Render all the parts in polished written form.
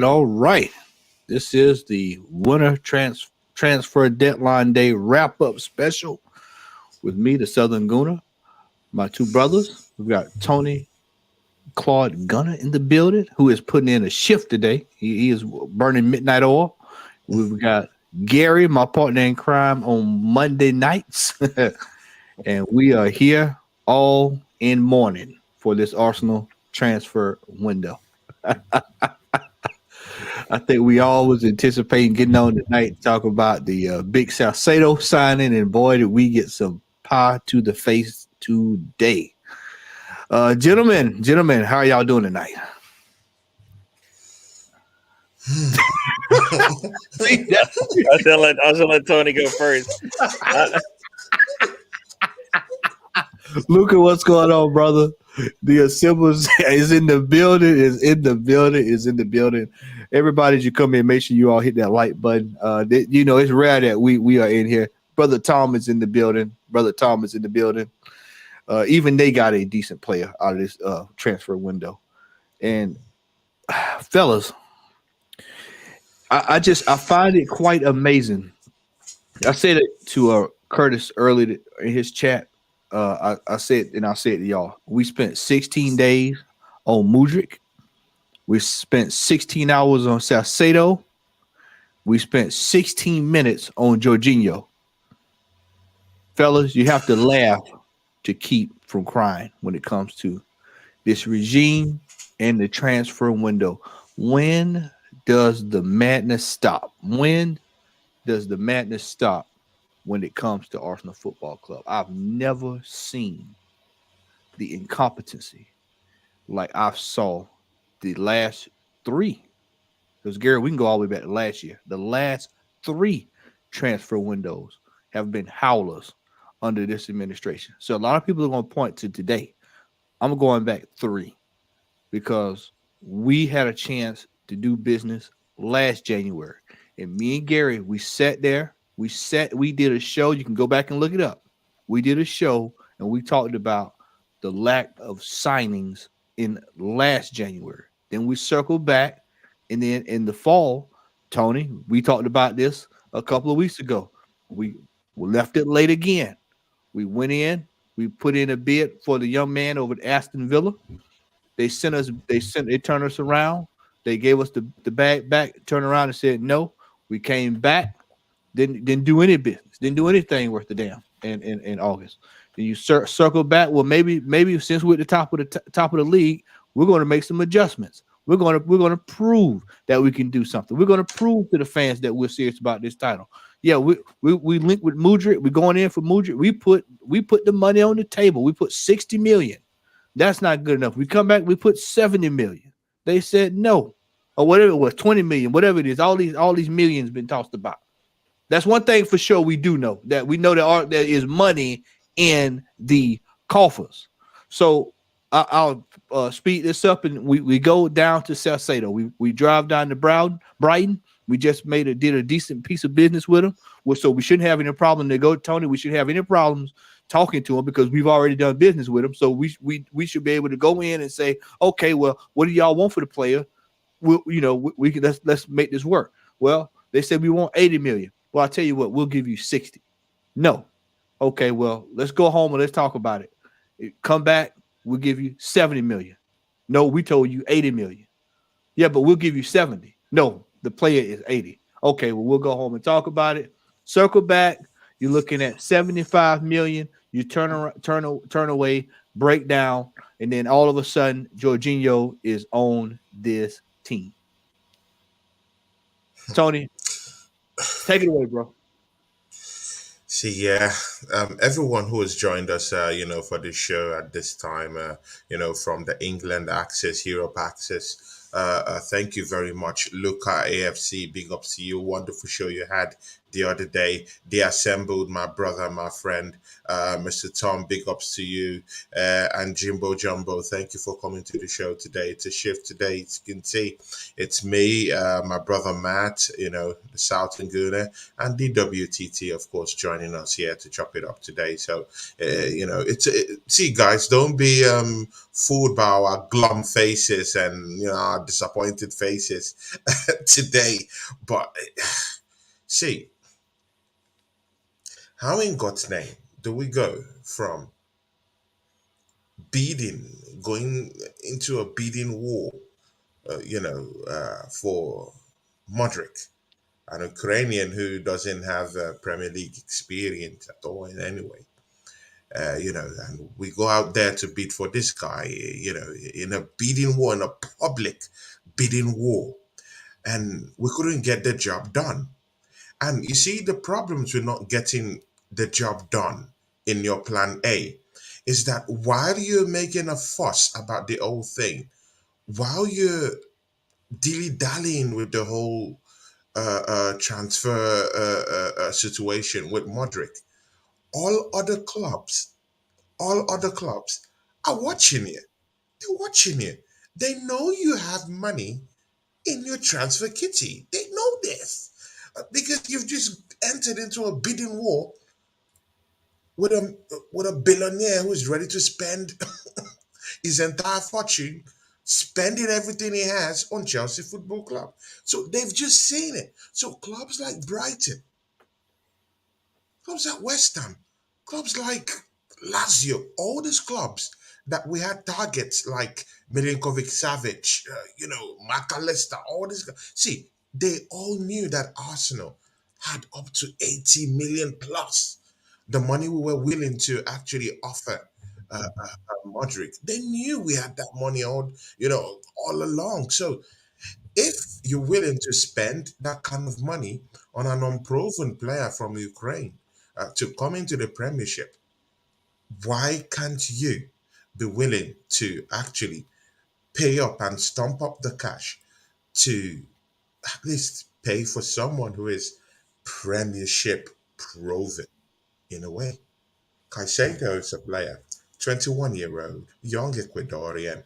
All right. This is the winter transfer deadline day wrap up special with me, the Southern Gooner, my two brothers. We've got Tony Claude Gunner in the building, who is putting in a shift today. He is burning midnight oil. We've got Gary, my partner in crime, on Monday nights, and we are here all in morning for this Arsenal transfer window. I think we all was anticipating getting on tonight to talk about the big Salcedo signing, and boy, did we get some pie to the face today. Gentlemen, how are y'all doing tonight? I should let Tony go first. Luca, what's going on, brother? The assembles is in the building. Everybody, as you come in, make sure you all hit that like button. It's rare that we are in here. Brother Tom is in the building. Even they got a decent player out of this transfer window. And fellas, I find it quite amazing. I said it to Curtis earlier in his chat. I said, and I'll say it to y'all. We spent 16 days on Mudryk. We spent 16 hours on Salcedo. We spent 16 minutes on Jorginho. Fellas, you have to laugh to keep from crying when it comes to this regime and the transfer window. When does the madness stop? When does the madness stop? When it comes to Arsenal Football Club, I've never seen the incompetency like I've saw the last three. Because Gary, we can go all the way back to last year. The last three transfer windows have been howlers under this administration. So a lot of people are going to point to today. I'm going back three because we had a chance to do business last January. And me and Gary, we sat there. We did a show. You can go back and look it up. We did a show and we talked about the lack of signings in last January. Then we circled back, and then in the fall, Tony, we talked about this a couple of weeks ago. We left it late again. We went in, we put in a bid for the young man over at Aston Villa. They turned us around. They gave us the bag back, turned around and said no. We came back. Didn't do any business. Didn't do anything worth the damn in August. Then you circle back. Well, maybe since we're at the top of the league, we're going to make some adjustments. We're gonna prove that we can do something. We're gonna prove to the fans that we're serious about this title. Yeah, we link with Mudrick. We're going in for Mudrick. We put the money on the table. We put 60 million. That's not good enough. We come back. We put 70 million. They said no, or whatever it was, 20 million, whatever it is. All these millions been tossed about. That's one thing for sure. We do know that there is money in the coffers. So I'll speed this up, and we go down to Salcedo. We drive down to Brighton. We just did a decent piece of business with them. So we shouldn't have any problem to go, Tony. We shouldn't have any problems talking to them because we've already done business with them. So we should be able to go in and say, okay, well, what do y'all want for the player? We can let's make this work. Well, they said we want 80 million. Well, I'll tell you what, we'll give you 60. No. Okay, well, let's go home and let's talk about it. Come back, we'll give you 70 million. No, we told you 80 million. Yeah, but we'll give you 70. No, the player is 80. Okay, well, we'll go home and talk about it. Circle back, you're looking at 75 million. You turn away, break down, and then all of a sudden, Jorginho is on this team. Tony, take it away, bro. See, yeah, everyone who has joined us, for this show at this time, from the England access, Europe access, thank you very much. Luca AFC, big ups to you. Wonderful show you had the other day. The Assembled, my brother, my friend, Mr. Tom, big ups to you. And Jimbo Jumbo, thank you for coming to the show today. It's a shift today. As you can see, it's me, my brother Matt, the South Laguna, and DWTT, of course, joining us here to chop it up today. So, see, guys, don't be fooled by our glum faces and our disappointed faces today. But see, how in God's name do we go from going into a bidding war, for Modric, an Ukrainian who doesn't have Premier League experience at all in any way. And we go out there to bid for this guy, in a bidding war, in a public bidding war, and we couldn't get the job done. And you see, the problems with not getting the job done in your plan A is that while you're making a fuss about the whole thing, while you're dilly dallying with the whole transfer situation with Modric, all other clubs, all other clubs are watching you. They're watching you. They know you have money in your transfer kitty. They know this because you've just entered into a bidding war with a billionaire who's ready to spend his entire fortune, spending everything he has on Chelsea Football Club. So they've just seen it. So clubs like Brighton, clubs like West Ham, clubs like Lazio, all these clubs that we had targets like Milinkovic Savic, McAllister, all these guys. See, they all knew that Arsenal had up to 80 million plus the money we were willing to actually offer Modric. They knew we had that money all along. So if you're willing to spend that kind of money on an unproven player from Ukraine to come into the Premiership, why can't you be willing to actually pay up and stump up the cash to at least pay for someone who is Premiership proven in a way? Caicedo is a player, 21-year-old, young Ecuadorian,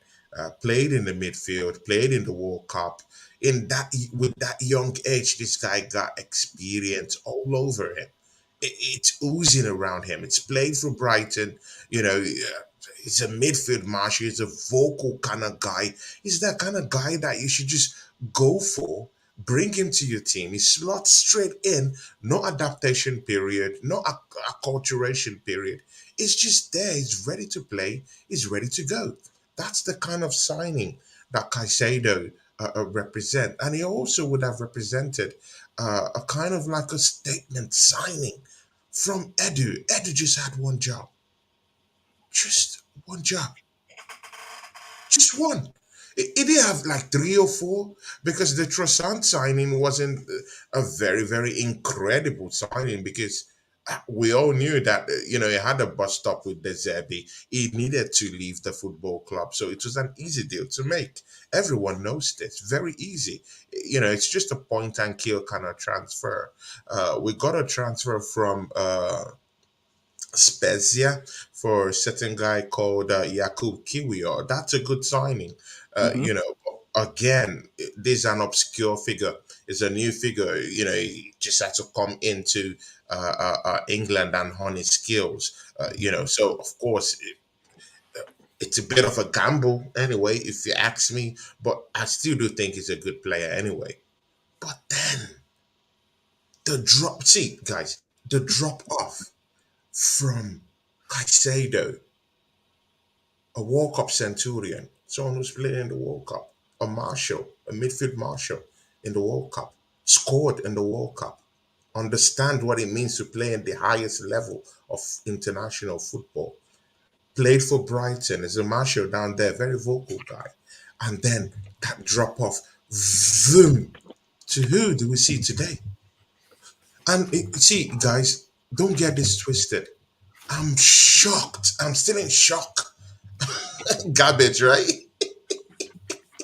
played in the midfield, played in the World Cup. In that, with that young age, this guy got experience all over him. It's oozing around him. It's played for Brighton. He's a midfield marshal. He's a vocal kind of guy. He's that kind of guy that you should just go for. Bring him to your team. He slots straight in. No adaptation period. No acculturation period. It's just there. He's ready to play. He's ready to go. That's the kind of signing that Caicedo represent. And he also would have represented a kind of like a statement signing from Edu. Edu just had one job. Just one job. Just one. It did have like three or four because the Trossard signing wasn't a very, very incredible signing because we all knew that, he had a bus stop with De Zerbi. He needed to leave the football club. So it was an easy deal to make. Everyone knows this. Very easy. It's just a point and kill kind of transfer. We got a transfer from Spezia for a certain guy called Jakub Kiwior. That's a good signing. Hmm. Again, this is an obscure figure. It's a new figure. He just had to come into England and hone his skills. So of course it's a bit of a gamble anyway, if you ask me. But I still do think he's a good player anyway. But then the drop. See, guys, the drop off from Caicedo, a World Cup centurion, someone who's played in the World Cup, a marshal, a midfield marshal in the World Cup, scored in the World Cup, understand what it means to play in the highest level of international football, played for Brighton as a marshal down there, very vocal guy. And then that drop off, zoom, to who do we see today? And see, guys, don't get this twisted. I'm shocked. I'm still in shock. Garbage, right?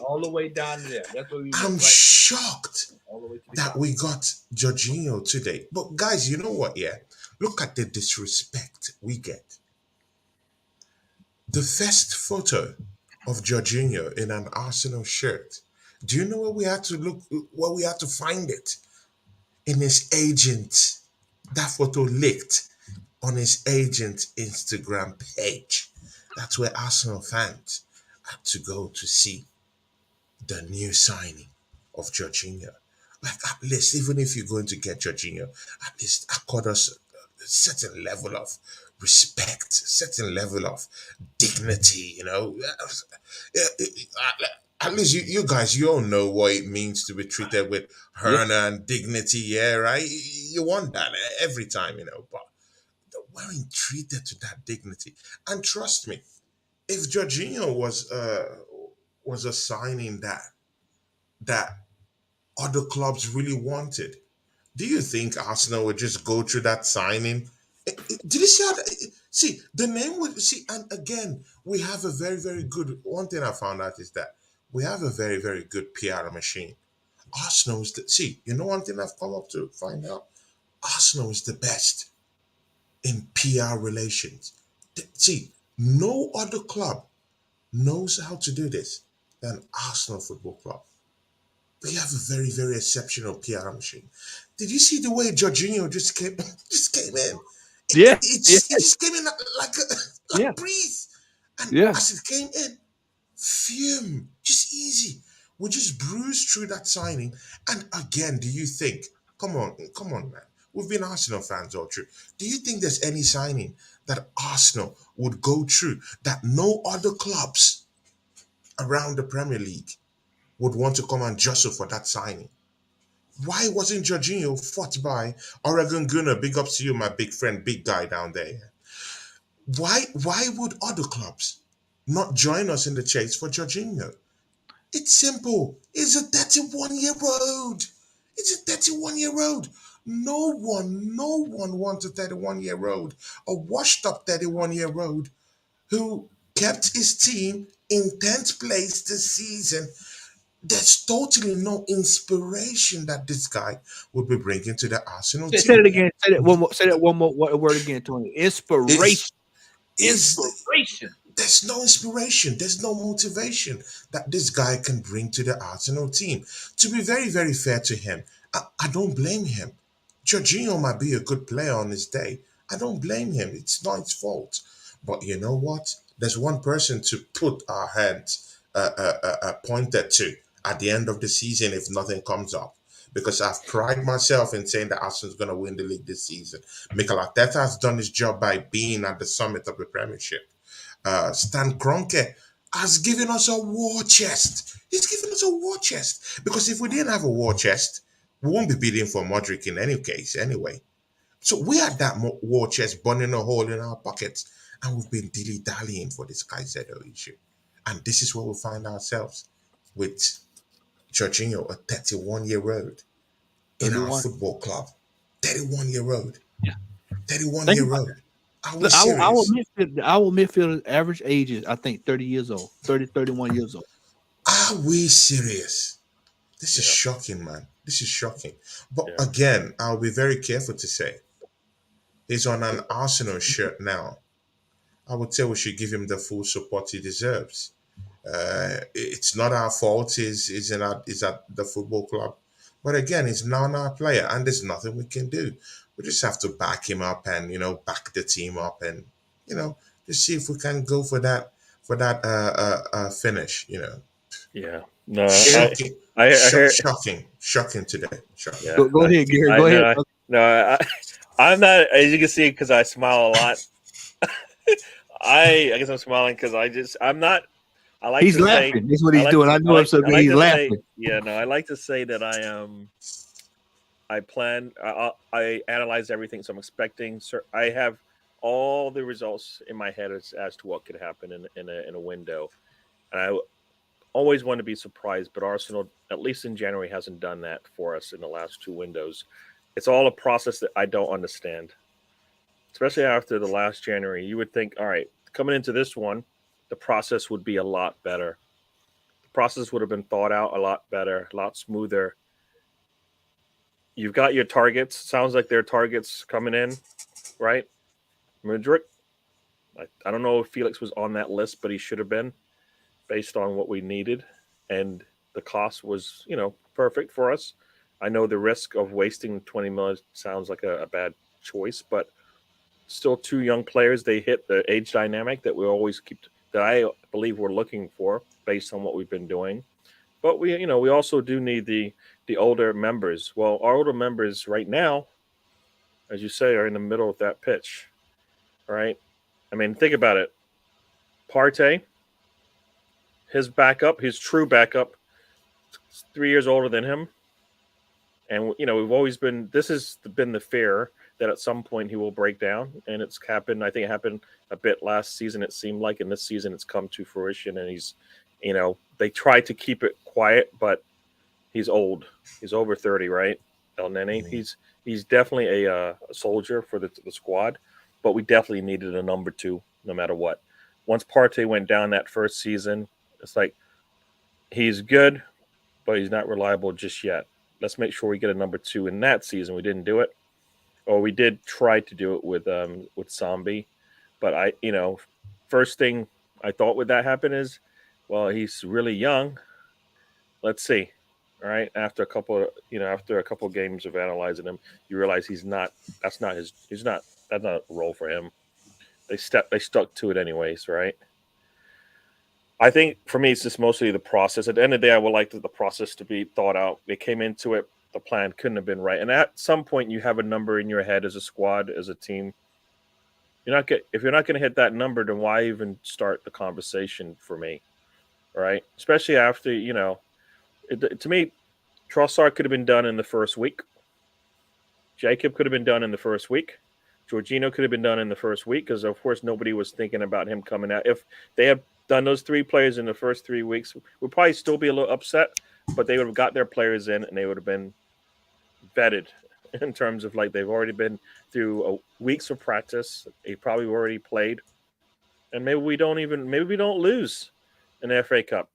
All the way down there. That's what we went I'm right shocked all the way to the that top. we got Jorginho today. But guys, you know what? Yeah, look at the disrespect we get. The first photo of Jorginho in an Arsenal shirt. Do you know where we had to look? Where we had to find it? In his agent. That photo leaked on his agent Instagram page. That's where Arsenal fans had to go to see the new signing of Jorginho. Like, at least, even if you're going to get Jorginho, at least accord us a certain level of respect, certain level of dignity, At least you guys, you all know what it means to be treated with Yeah. honor and dignity, yeah, right? You want that every time, but they weren't treated to that dignity. And trust me, if Jorginho was a signing that other clubs really wanted. Do you think Arsenal would just go through that signing? Did you see how? See, the name would see, and again, we have a very, very good. One thing I found out is that we have a very, very good PR machine. Arsenal is the see. You know, one thing I've come up to find out: Arsenal is the best in PR relations. See, no other club knows how to do this than Arsenal Football Club. We have a very, very exceptional PR machine. Did you see the way Jorginho just came just came in? Yeah. Yeah. It just came in like a Yeah. like breeze. And Yeah. as it came in, fume, just easy. We just bruised through that signing. And again, do you think, come on, man. We've been Arsenal fans all through. Do you think there's any signing that Arsenal would go through that no other clubs around the Premier League would want to come and jostle for that signing? Why wasn't Jorginho fought by Oregon Gunner? Big ups to you, my big friend, big guy down there. Why would other clubs not join us in the chase for Jorginho? It's simple. It's a 31-year-old. It's a 31-year-old. No one wants a 31-year-old, a washed up 31-year-old who kept his team in 10th place this season. There's totally no inspiration that this guy would be bringing to the Arsenal Say team. it again. Say that one more. Say that one more word again, Tony. Is Inspiration. is Inspiration. there's no inspiration, there's no motivation that this guy can bring to the Arsenal team. To be very, very fair to him, I don't blame him. Jorginho might be a good player on his day. I don't blame him. It's not his fault. But you know what? There's one person to put our hands pointed to at the end of the season if nothing comes up. Because I've pride myself in saying that Arsenal's going to win the league this season. Mikel Arteta has done his job by being at the summit of the Premiership. Stan Kroenke has given us a war chest. He's given us a war chest. Because if we didn't have a war chest, we won't be bidding for Modric in any case anyway. So we had that war chest burning a hole in our pockets. And we've been dilly-dallying for this Caicedo issue. And this is where we find ourselves. with Jorginho, a 31-year-old, in our 31. football club. 31-year-old. Yeah. Think about 31-year-old. Are we Look, serious? our midfielder average age is I think 30 years old, 30, 31 years old. Are we serious? This is Yeah, shocking, man. This is shocking. But yeah, again, I'll be very careful to say he's on an Arsenal shirt now. I would say we should give him the full support he deserves. It's not our fault. He's at the football club, but again, he's not our player, and there's nothing we can do. We just have to back him up and back the team up and just see if we can go for that finish. yeah. No, Gary, Shocking, I hear. shocking today. Shocking. Yeah, go ahead, Gary. I Go ahead. know. No, I'm not. As you can see, because I smile a lot. I guess I'm smiling because I'm not. I like He's to say. laughing. That's what I he's like. doing. I know him, so I like he's to say. laughing. Yeah, no. I like to say that I am. I plan. I analyze everything, so I'm expecting. I have all the results in my head as to what could happen in a window, and I always want to be surprised. But Arsenal, at least in January, hasn't done that for us in the last two windows. It's all a process that I don't understand, especially after the last January. You would think, all right, coming into this one, the process would be a lot better. The process would have been thought out a lot better, a lot smoother. You've got your targets. Sounds like there are targets coming in, right? Madrid. I don't know if Felix was on that list, but he should have been based on what we needed. And the cost was, perfect for us. I know the risk of wasting 20 million sounds like a bad choice, but still two young players. They hit the age dynamic that we always keep, that I believe we're looking for based on what we've been doing. But we also do need the older members. Well, our older members right now, as you say, are in the middle of that pitch, right? I mean, think about it. Partey, his backup, his true backup, 3 years older than him, and we've always been. This has been the fear that at some point he will break down, and it's happened. I think it happened a bit last season. It seemed like, and this season it's come to fruition. And he's, they tried to keep it quiet, but he's old. He's over 30, right? El Nene. Mhm. He's definitely a soldier for the squad, but we definitely needed a number two, no matter what. Once Partey went down that first season, it's like he's good, but he's not reliable just yet. Let's make sure we get a number two in that season. We didn't do it, or we did try to do it with Zombie, but first thing I thought would that happen is, well, he's really young. Let's see. All right. After a couple of games of analyzing him, you realize he's not. That's not his. He's not. That's not a role for him. They stuck to it anyways, right? I think for me, it's just mostly the process. At the end of the day, I would like the process to be thought out. They came into it, the plan couldn't have been right. And at some point, you have a number in your head as a squad, as a team. If you're not going to hit that number, then why even start the conversation for me, right? Especially after to me, Trossard could have been done in the first week. Jacob could have been done in the first week. Jorginho could have been done in the first week because, of course, nobody was thinking about him coming out. If they had done those three players in the first 3 weeks, we'd probably still be a little upset, but they would have got their players in and they would have been vetted in terms of, like, they've already been through weeks of practice. They probably already played. And maybe we don't lose an FA Cup.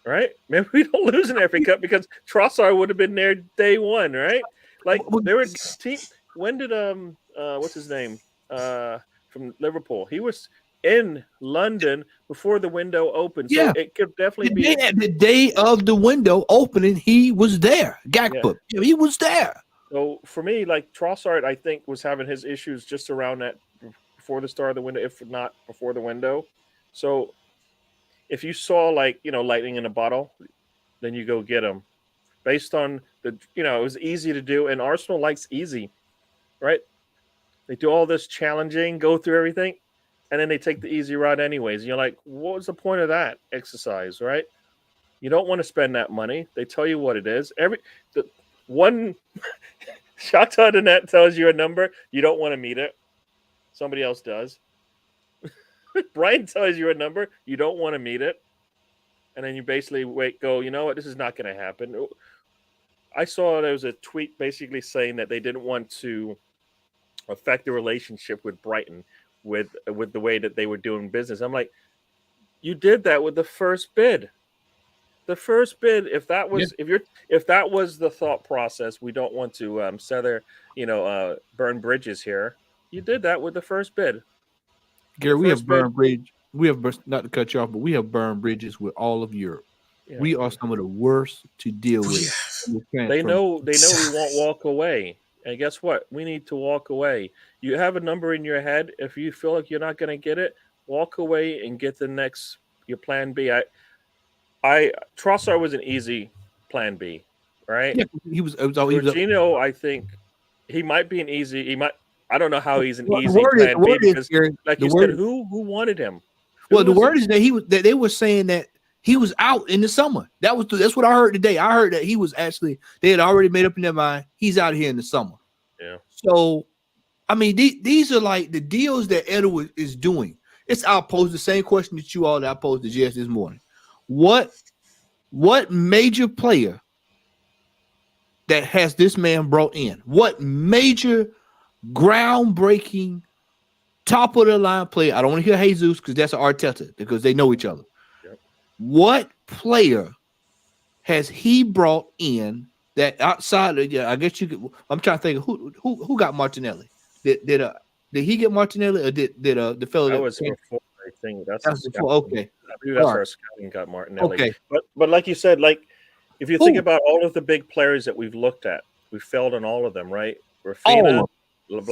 Right? Maybe we don't lose an FA Cup because Trossard would have been there day one, right? Like, they were team. When did what's his name from Liverpool? He was in London before the window opened, so Yeah. it could definitely be. The day of the window opening, he was there. Yeah. Gakpo, he was there. So for me, like, Trossard, I think was having his issues just around that before the start of the window, if not before the window. So if you saw, like, lightning in a bottle, then you go get him. Based on it was easy to do, and Arsenal likes easy, right? They do all this challenging, go through everything, and then they take the easy route anyways. And you're like, what was the point of that exercise, right? You don't want to spend that money. They tell you what it is. The one Shakhtar Donetsk tells you a number, you don't want to meet it. Somebody else does. Brian tells you a number, you don't want to meet it. and then you basically go, you know what, this is not going to happen. I saw there was a tweet basically saying that they didn't want to affect the relationship with Brighton with the way that they were doing business. I'm like, you did that with the first bid. The first bid, if that Yeah. was if that was the thought process, we don't want to burn bridges here. You did that with the first bid. Gary, The we have first bid, burned bridge. We have not to cut you off, but we have burned bridges with all of Europe. yeah. We are some of the worst to deal We with. have in the They transfer. know we won't Savi. walk away. And guess what? We need to walk away. You have a number in your head. If you feel like you're not going to get it, walk away and get the next your plan B. I Trossard was an easy plan B, right? Yeah, he was up. Jorginho, I think he might be an easy. He might. I don't know how he's an Well, easy the plan B word is because, Gary, like the you said, word. who wanted him? Well, Who the was word is that they were saying that he was out in the summer. That's what I heard today. I heard that he was actually they had already made up in their mind he's out here in the summer. Yeah. So, I mean, these are like the deals that Edward is doing. I'll pose the same question that I posed to Jess this morning. What major player that has this man brought in? What major groundbreaking top of the line player? I don't want to hear Jesus because that's an Arteta because they know each other. Yep. What player has he brought in that outside of, I guess you could, I'm trying to think of who got Martinelli? Did he get Martinelli or did the fellow That was before I think that's before? Okay. I believe that's All right. our scouting got Martinelli. Okay. But like you said, like if you think Who? about all of the big players that we've looked at, we failed on all of them, right? All Rafinha, of On all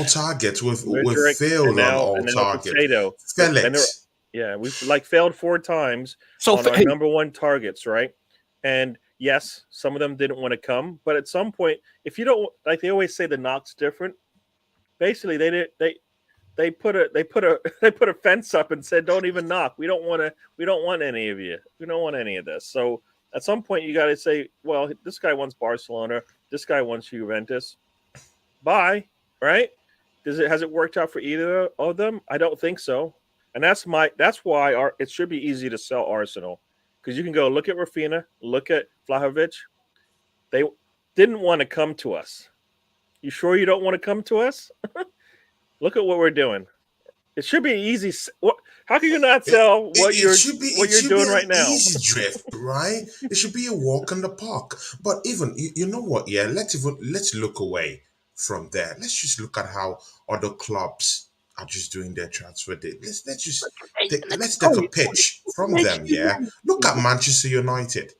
Blahovic, targets, we've Mudryk, failed on all and now targets. Potato. Felix. Yeah, we've like failed 4 times So on our hey, number 1 targets, right? And yes, some of them didn't want to come, but at some point, if you don't, like they always say, the knock's different. Basically, they put a fence up and said, "Don't even knock. We don't want any of you. We don't want any of this." So at some point, you got to say, "Well, this guy wants Barcelona. This guy wants Juventus. Bye." Right? Has it worked out for either of them? I don't think so. And that's why it should be easy to sell Arsenal because you can go look at Rafinha, look at Vlahovic. They didn't want to come to us. You sure you don't want to come to us? Look at what we're doing. It should be easy. How can you not sell what you're doing an right now? easy drift, right? It should be a walk in the park. But even you know what? Yeah, let's look away from there. Let's just look at how other clubs are just doing their transfer day. Let's take a pitch from them. Yeah, look at Manchester United.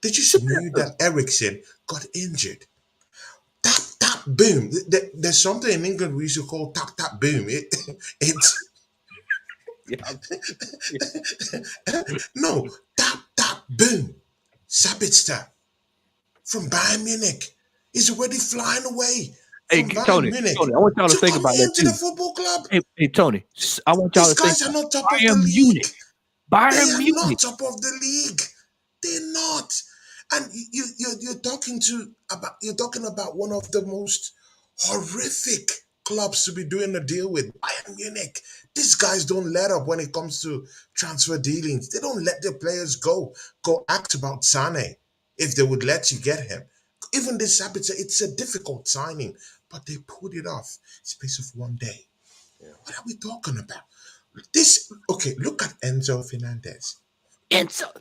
They just knew that Ericsson got injured. Tap tap boom. There's something in England we used to call tap tap boom. It's no tap tap boom. Sabitzer from Bayern Munich is already flying away hey, from Bayern Tony, Munich I want y'all to to think come about that into the too. football club. Hey, Tony, I want y'all These to think guys are about not top of the Bayern league. Munich. They Bayern are Munich. not top of the league. They're not. And you're talking about one of the most horrific clubs to be doing a deal with, Bayern Munich. These guys don't let up when it comes to transfer dealings. They don't let their players go. Go act about Sane if they would let you get him. Even this Sabitzer, it's a difficult signing, but they put it off space of one day. Yeah. What are we talking about? This okay, look at Enzo Fernandez. Enzo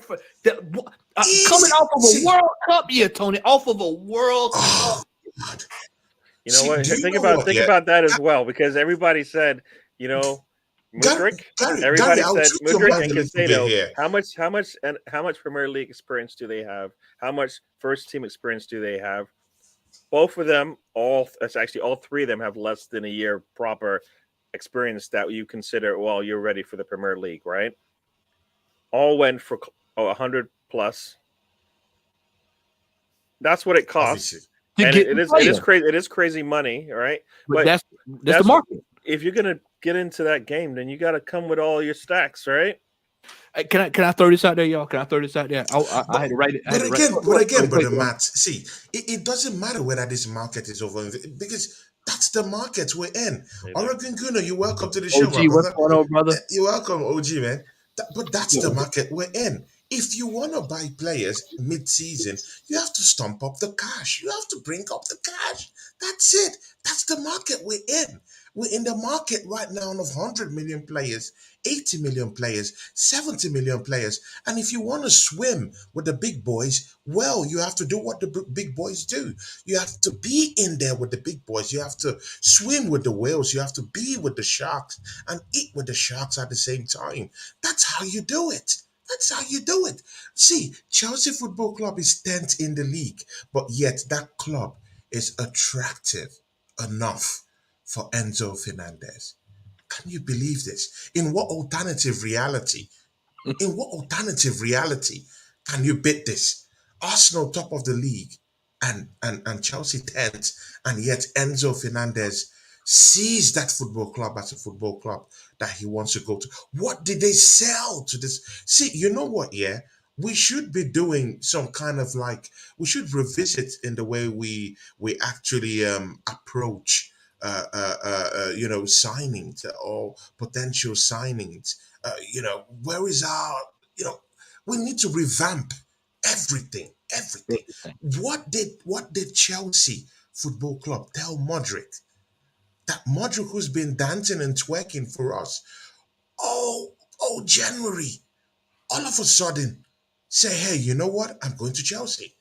for coming Easy. off of a See, World Cup year, Tony. Off of a World oh Cup. God. You know See, what? do you Think know about what? Yeah, that as well because everybody said, Mudryk. Gary, Everybody I'll said tweak your Mudryk mind and a little bit Casado. here. How much Premier League experience do they have? How much first team experience do they have? Both of them, all 3 of them have less than a year proper experience that you consider. Well, you're ready for the Premier League, right? All went for 100 plus. That's what it Obviously. costs, To and get it the is player. crazy. It is crazy money, right? But that's the that's market. if you're gonna get into that game, then you got to come with all your stacks, right? Hey, can I throw this out there, y'all? Can I throw this out there? I But had to write it. I had but to write. again, Go but ahead, again, go ahead, brother go ahead. Matt, see, it doesn't matter whether this market is over because that's the market we're in. You know. Oregon Gunnar, you're welcome to the show, OG, my what's brother. going on, brother? You're welcome, OG man. But that's the market we're in. If you want to buy players mid-season, you have to stump up the cash. You have to bring up the cash. That's it. That's the market we're in. We're in the market right now of 100 million players, 80 million players, 70 million players. And if you want to swim with the big boys, well, you have to do what the big boys do. You have to be in there with the big boys. You have to swim with the whales. You have to be with the sharks and eat with the sharks at the same time. That's how you do it. That's how you do it. See, Chelsea Football Club is 10th in the league, but yet that club is attractive enough for Enzo Fernandez. Can you believe this? In what alternative reality? In what alternative reality can you beat this? Arsenal top of the league and Chelsea 10th, and yet Enzo Fernandez sees that football club as a football club that he wants to go to. What did they sell to this? See, you know what, yeah? We should be doing some kind of like, we should revisit in the way we actually approach signings or potential signings. Where is our, we need to revamp everything. What did Chelsea Football Club tell Modric? That Modric who's been dancing and twerking for us. January, all of a sudden, say, hey, you know what? I'm going to Chelsea.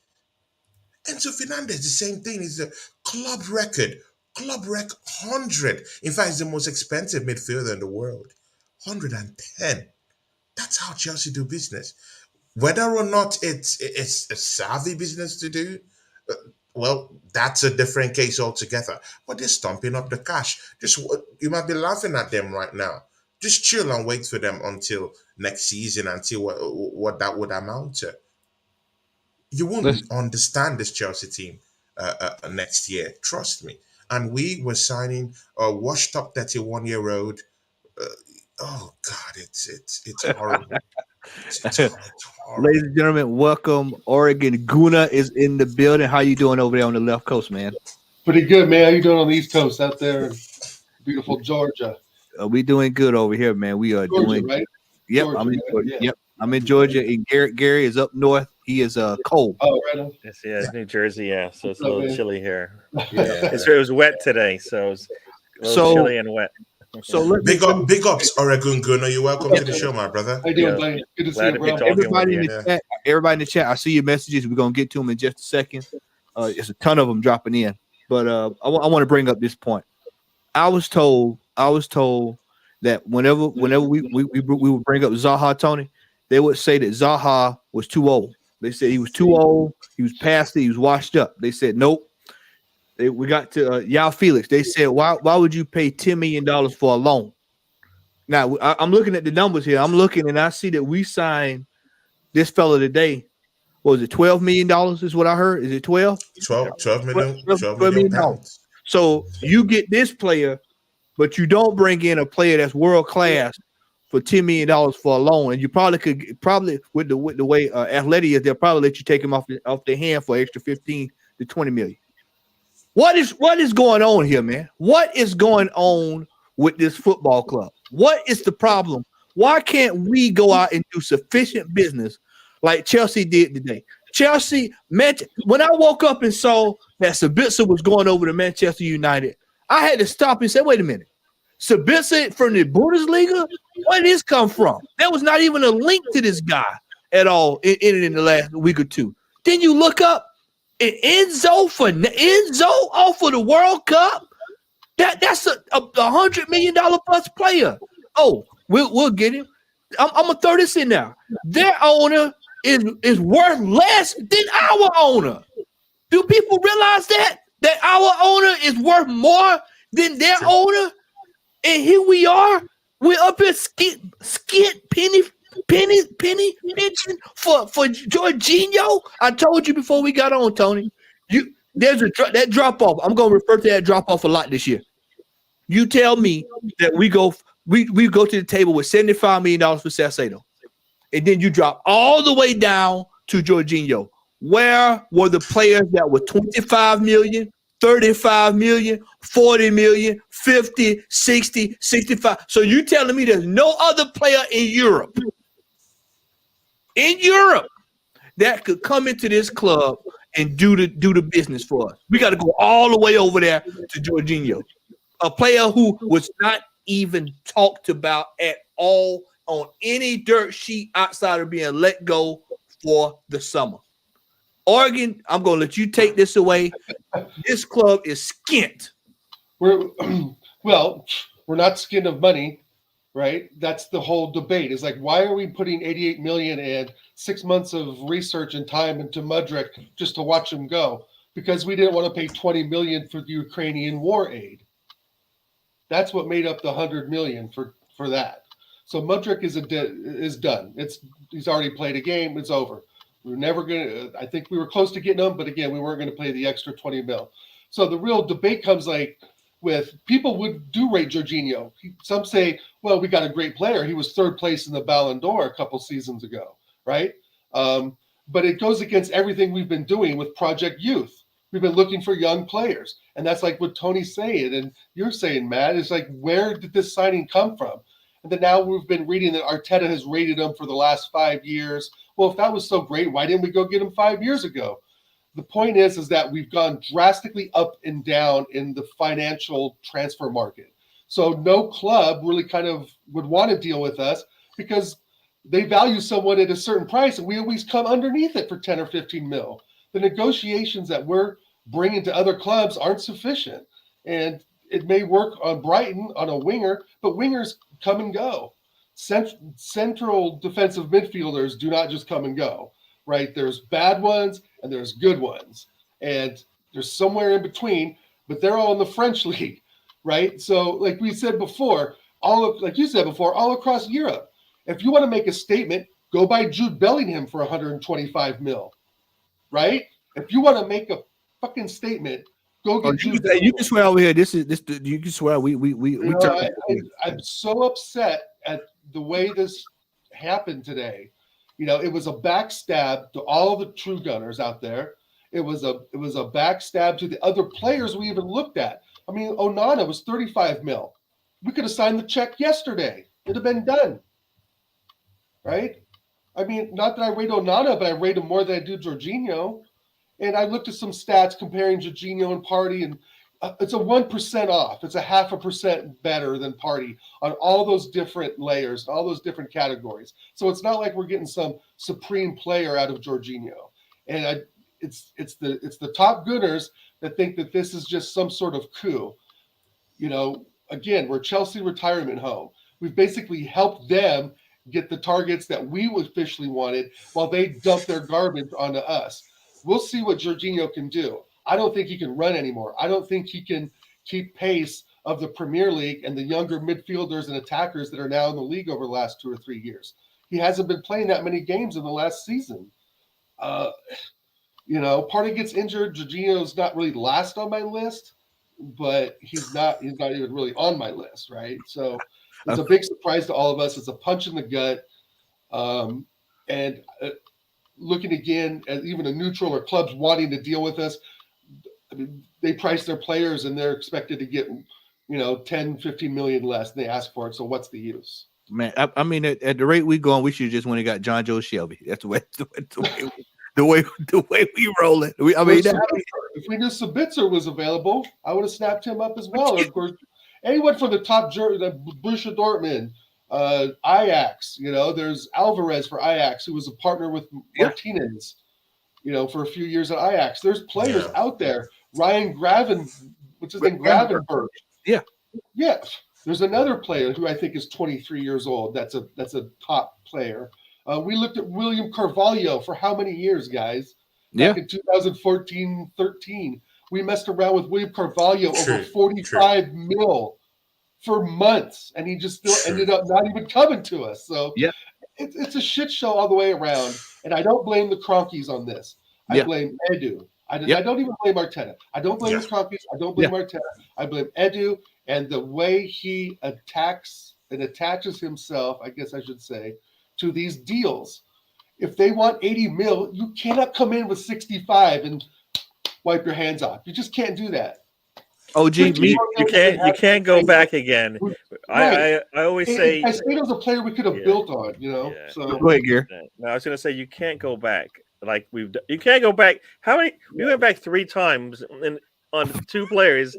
Enzo Fernandez, the same thing. Is a club record. Club rec 100. In fact, it's the most expensive midfielder in the world. 110. That's how Chelsea do business. Whether or not it's a savvy business to do, well, that's a different case altogether. But they're stomping up the cash. You might be laughing at them right now. Just chill and wait for them until next season and see what that would amount to. You won't understand this Chelsea team next year. Trust me. And we were signing a washed-up 31-year-old. Oh God, it's horrible. It's horrible. Ladies and gentlemen, welcome. Oregon Guna is in the building. How you doing over there on the left coast, man? Pretty good, man. How you doing on the East Coast out there in beautiful Georgia? We doing good over here, man. We are Georgia, doing right? Yep, Georgia, I'm in right? Georgia. Yeah. Yep, I'm in Georgia, and Gary is up north. He is cold. Oh, right on. Yes, yeah, it's New Jersey, yeah. So it's a Oh, little man. chilly here. Yeah. It was wet today, so it was a little chilly and wet. So let me Big ups, Oregon Gunner. You're welcome to the show, my brother. How you doing, Yeah. buddy? Good to see Glad you, to be bro. talking. everybody in with the chat. Everybody in the chat. I see your messages. We're gonna get to them in just a second. It's a ton of them dropping in, but I want to bring up this point. I was told that whenever we would bring up Zaha, Tony, they would say that Zaha was too old. They said he was too old. He was past it. He was washed up. They said nope. We got to Yao Felix. They said why would you pay $10 million for a loan? Now I'm looking at the numbers here. I'm looking and I see that we signed this fella today. What was it, $12 million? Is what I heard. Is it 12? 12 million $12 million. pounds. So you get this player, but you don't bring in a player that's world class for $10 million for a loan, and you probably with the way Athletic is, they'll probably let you take him off their hand for extra 15 to 20 million. What is going on here, man? What is going on with this football club? What is the problem? Why can't we go out and do sufficient business like Chelsea did today? Chelsea, when I woke up and saw that Sabitzer was going over to Manchester United, I had to stop and say, wait a minute. Sabitzer from the Bundesliga? Where did this come from? There was not even a link to this guy at all in the last week or two. Then you look up Enzo off of the World Cup. That's a $100 million plus player. Oh, we'll get him. I'm gonna throw this in there. Their owner is worth less than our owner. Do people realize that our owner is worth more than their owner? And here we are. We're up here skit penny mention for Jorginho. I told you before we got on, Tony. There's that drop off. I'm gonna refer to that drop off a lot this year. You tell me that we go to the table with $75 million for Salcedo, and then you drop all the way down to Jorginho. Where were the players that were 25 million, 35 million, 40 million, 50, 60, 65? So you telling me there's no other player in Europe in Europe that could come into this club and do the business for us. We got to go all the way over there to Jorginho, a player who was not even talked about at all on any dirt sheet outside of being let go for the summer. Oregon, I'm going to let you take this away. This club is skint. We're not skint of money, right? That's the whole debate. Is like, why are we putting 88 million and 6 months of research and time into Mudryk just to watch him go? Because we didn't want to pay 20 million for the Ukrainian war aid. That's what made up the 100 million for that. So Mudryk is done. He's already played a game. It's over. We were never going to. I think we were close to getting him, but again, we weren't going to pay the extra 20 mil. So the real debate comes with people would do rate Jorginho. Some say, well, we got a great player. He was third place in the Ballon d'Or a couple seasons ago, right? But it goes against everything we've been doing with Project Youth. We've been looking for young players. And that's like what Tony's saying. And you're saying, Matt, is like, where did this signing come from? And then now we've been reading that Arteta has rated him for the last 5 years. Well, if that was so great, why didn't we go get him 5 years ago? The point is that we've gone drastically up and down in the financial transfer market. So no club really kind of would want to deal with us because they value someone at a certain price, and we always come underneath it for 10 or 15 mil. The negotiations that we're bringing to other clubs aren't sufficient. And it may work on Brighton on a winger, but wingers come and go. Central defensive midfielders do not just come and go, right? There's bad ones and there's good ones. And there's somewhere in between, but they're all in the French league, right? So like we said before, like you said before, all across Europe, if you want to make a statement, go buy Jude Bellingham for 125 mil, right? If you want to make a fucking statement, go get Jude Bellingham. You can swear over here. You can swear I'm so upset at the way this happened today. You know, it was a backstab to all the true gunners out there. It was a backstab to the other players we even looked at. I mean, Onana was 35 mil. We could have signed the check yesterday. It'd have been done. Right? I mean, not that I rate Onana, but I rate him more than I do Jorginho. And I looked at some stats comparing Jorginho and Partey, and it's a 1% off. It's a 0.5% better than Partey on all those different layers, all those different categories. So it's not like we're getting some supreme player out of Jorginho. And it's the top gunners that think that this is just some sort of coup. You know, again, we're Chelsea retirement home. We've basically helped them get the targets that we officially wanted while they dump their garbage onto us. We'll see what Jorginho can do. I don't think he can run anymore. I don't think he can keep pace of the Premier League and the younger midfielders and attackers that are now in the league over the last 2 or 3 years. He hasn't been playing that many games in the last season. You know, Partey gets injured. Jorginho's not really last on my list, but he's not even really on my list, right? So it's a big surprise to all of us. It's a punch in the gut. Looking again at even a neutral or clubs wanting to deal with us, I mean, they price their players and they're expected to get, 10, 15 million less than they ask for it. So what's the use? Man, I mean, at the rate we going, we should just went and got John Joe Shelby. That's the way we roll it. If we knew Sabitzer was available, I would have snapped him up as well. Of course, anyone from the top, Borussia Dortmund, Ajax, there's Alvarez for Ajax, who was a partner with Martinez, for a few years at Ajax. There's players out there. Ryan Gravenberch. Yeah. Yeah. There's another player who I think is 23 years old. That's a top player. We looked at William Carvalho for how many years, guys? Back in 2014-13. We messed around with William Carvalho over 45 mil for months, and he just still ended up not even coming to us. So it's a shit show all the way around, and I don't blame the Cronkies on this. I blame Edu. I don't even blame Arteta. I don't blame the Cronkies. I don't blame Arteta. I blame Edu and the way he attacks and attaches himself, I guess I should say, to these deals. If they want 80 mil, you cannot come in with 65 and wipe your hands off. You just can't do that. OG, me, You can't go back again. Right. I always say, Caicedo's a player we could have Yeah. built on, you know. Yeah. So go ahead, Gary. no, I was gonna say you can't go back. Like you can't go back. How many? We went back 3 times on 2 players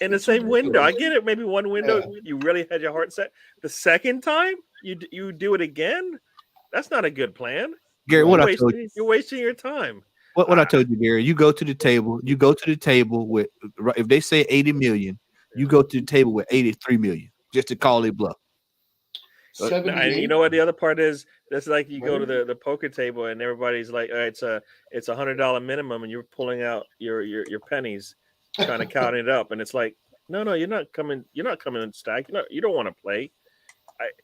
in the It's same window. I ridiculous. get it. Maybe one window Yeah. you really had your heart set. The second time you do it again. That's not a good plan. Gary, You're what I told you. You're wasting your time. What I told you, Gary. You go to the table. You go to the table with if they say 80 million, you go to the table with 83 million just to call it bluff. And 78. you know what the other part is? That's like you go to Right. the poker table and everybody's like, all right, it's $100 minimum, and you're pulling out your pennies, trying to count it up, and it's like, no, you're not coming in stack. You don't want to play.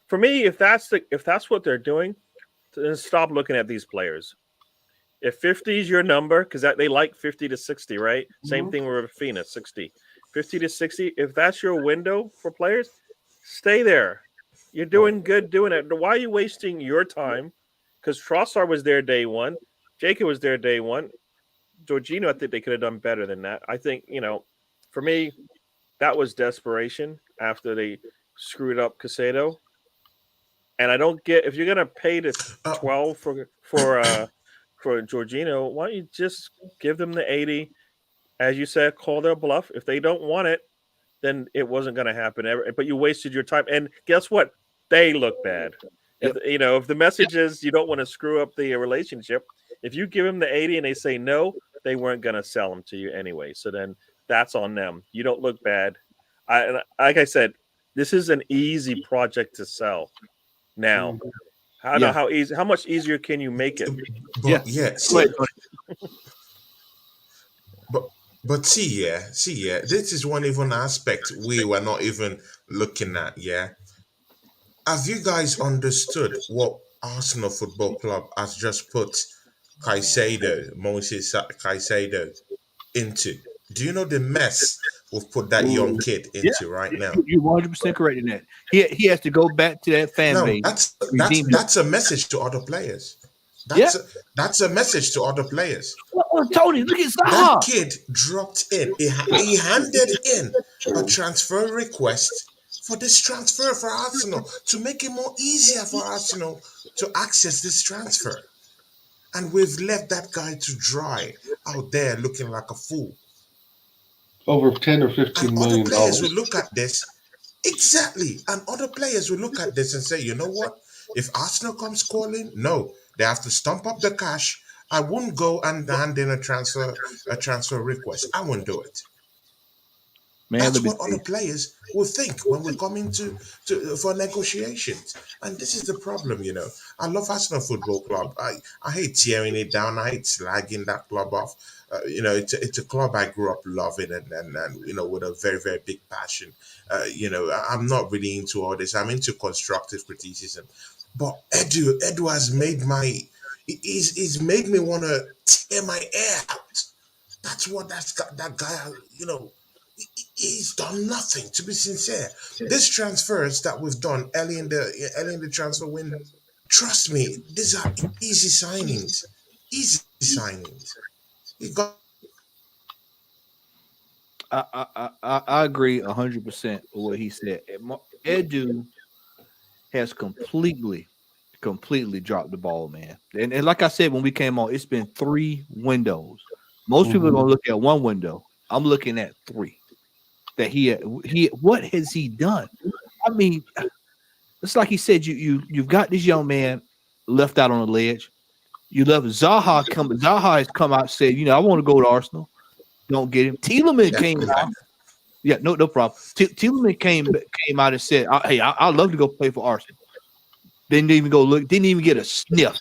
For me, if that's what they're doing, then stop looking at these players. If 50 is your number, because they like 50 to 60, right? Same Mhm. thing with Rafina, 60. 50 to 60. If that's your window for players, stay there. You're doing good doing it. Why are you wasting your time? Because Trossard was there day one. Jacob was there day one. Jorginho, I think they could have done better than that. I think, for me, that was desperation after they screwed up Casado. And I don't get, if you're gonna pay the 12 for Jorginho, why don't you just give them the 80? As you said, call their bluff. If they don't want it, then it wasn't going to happen ever. But you wasted your time. And guess what? They look bad. Yep. If the message is you don't want to screw up the relationship, if you give them the 80 and they say no, they weren't going to sell them to you anyway. So then that's on them. You don't look bad. Like I said, this is an easy project to sell. Now, how much easier can you make it? But Go ahead. but see, this is one even aspect we were not even looking at. Yeah, have you guys understood what Arsenal Football Club has just put Moses Caicedo into? Do you know the mess we've put that young kid into right now? You're 100% correct in that. He has to go back to that fan No, base. that's a message to other players. That's a message to other players. Oh, Tony, look at That Zaha. kid dropped in. He handed in a transfer request for this transfer for Arsenal to make it more easier for Arsenal to access this transfer. And we've left that guy to dry out there looking like a fool. Over 10 or 15 And other million players dollars. will look at this. Exactly. And other players will look at this and say, you know what? If Arsenal comes calling, no, they have to stump up the cash. I wouldn't go and hand in a transfer request. I wouldn't do it. Man, That's what other players will think when we come into for negotiations. And this is the problem, I love Arsenal Football Club. I hate tearing it down. I hate slagging that club off. It's a club I grew up loving and with a very, very big passion. I'm not really into all this. I'm into constructive criticism. But Edu has he's made me want to tear my hair out. That's what that guy, he's done nothing, to be sincere. These transfers that we've done early in the transfer window, trust me, these are easy signings. Easy signings. You got I agree 100% with what he said. Edu has completely dropped the ball, man. And like I said when we came on, it's been 3 windows. Most people are gonna look at 1 window. I'm looking at 3. That he what has he done? I mean, it's like he said, you've got this young man left out on the ledge. You left Zaha has come out and said, I want to go to Arsenal. Don't get him. Tielemans came out. Yeah, no problem. Tielemans came out and said, hey, I'd love to go play for Arsenal. Didn't even go look, didn't even get a sniff.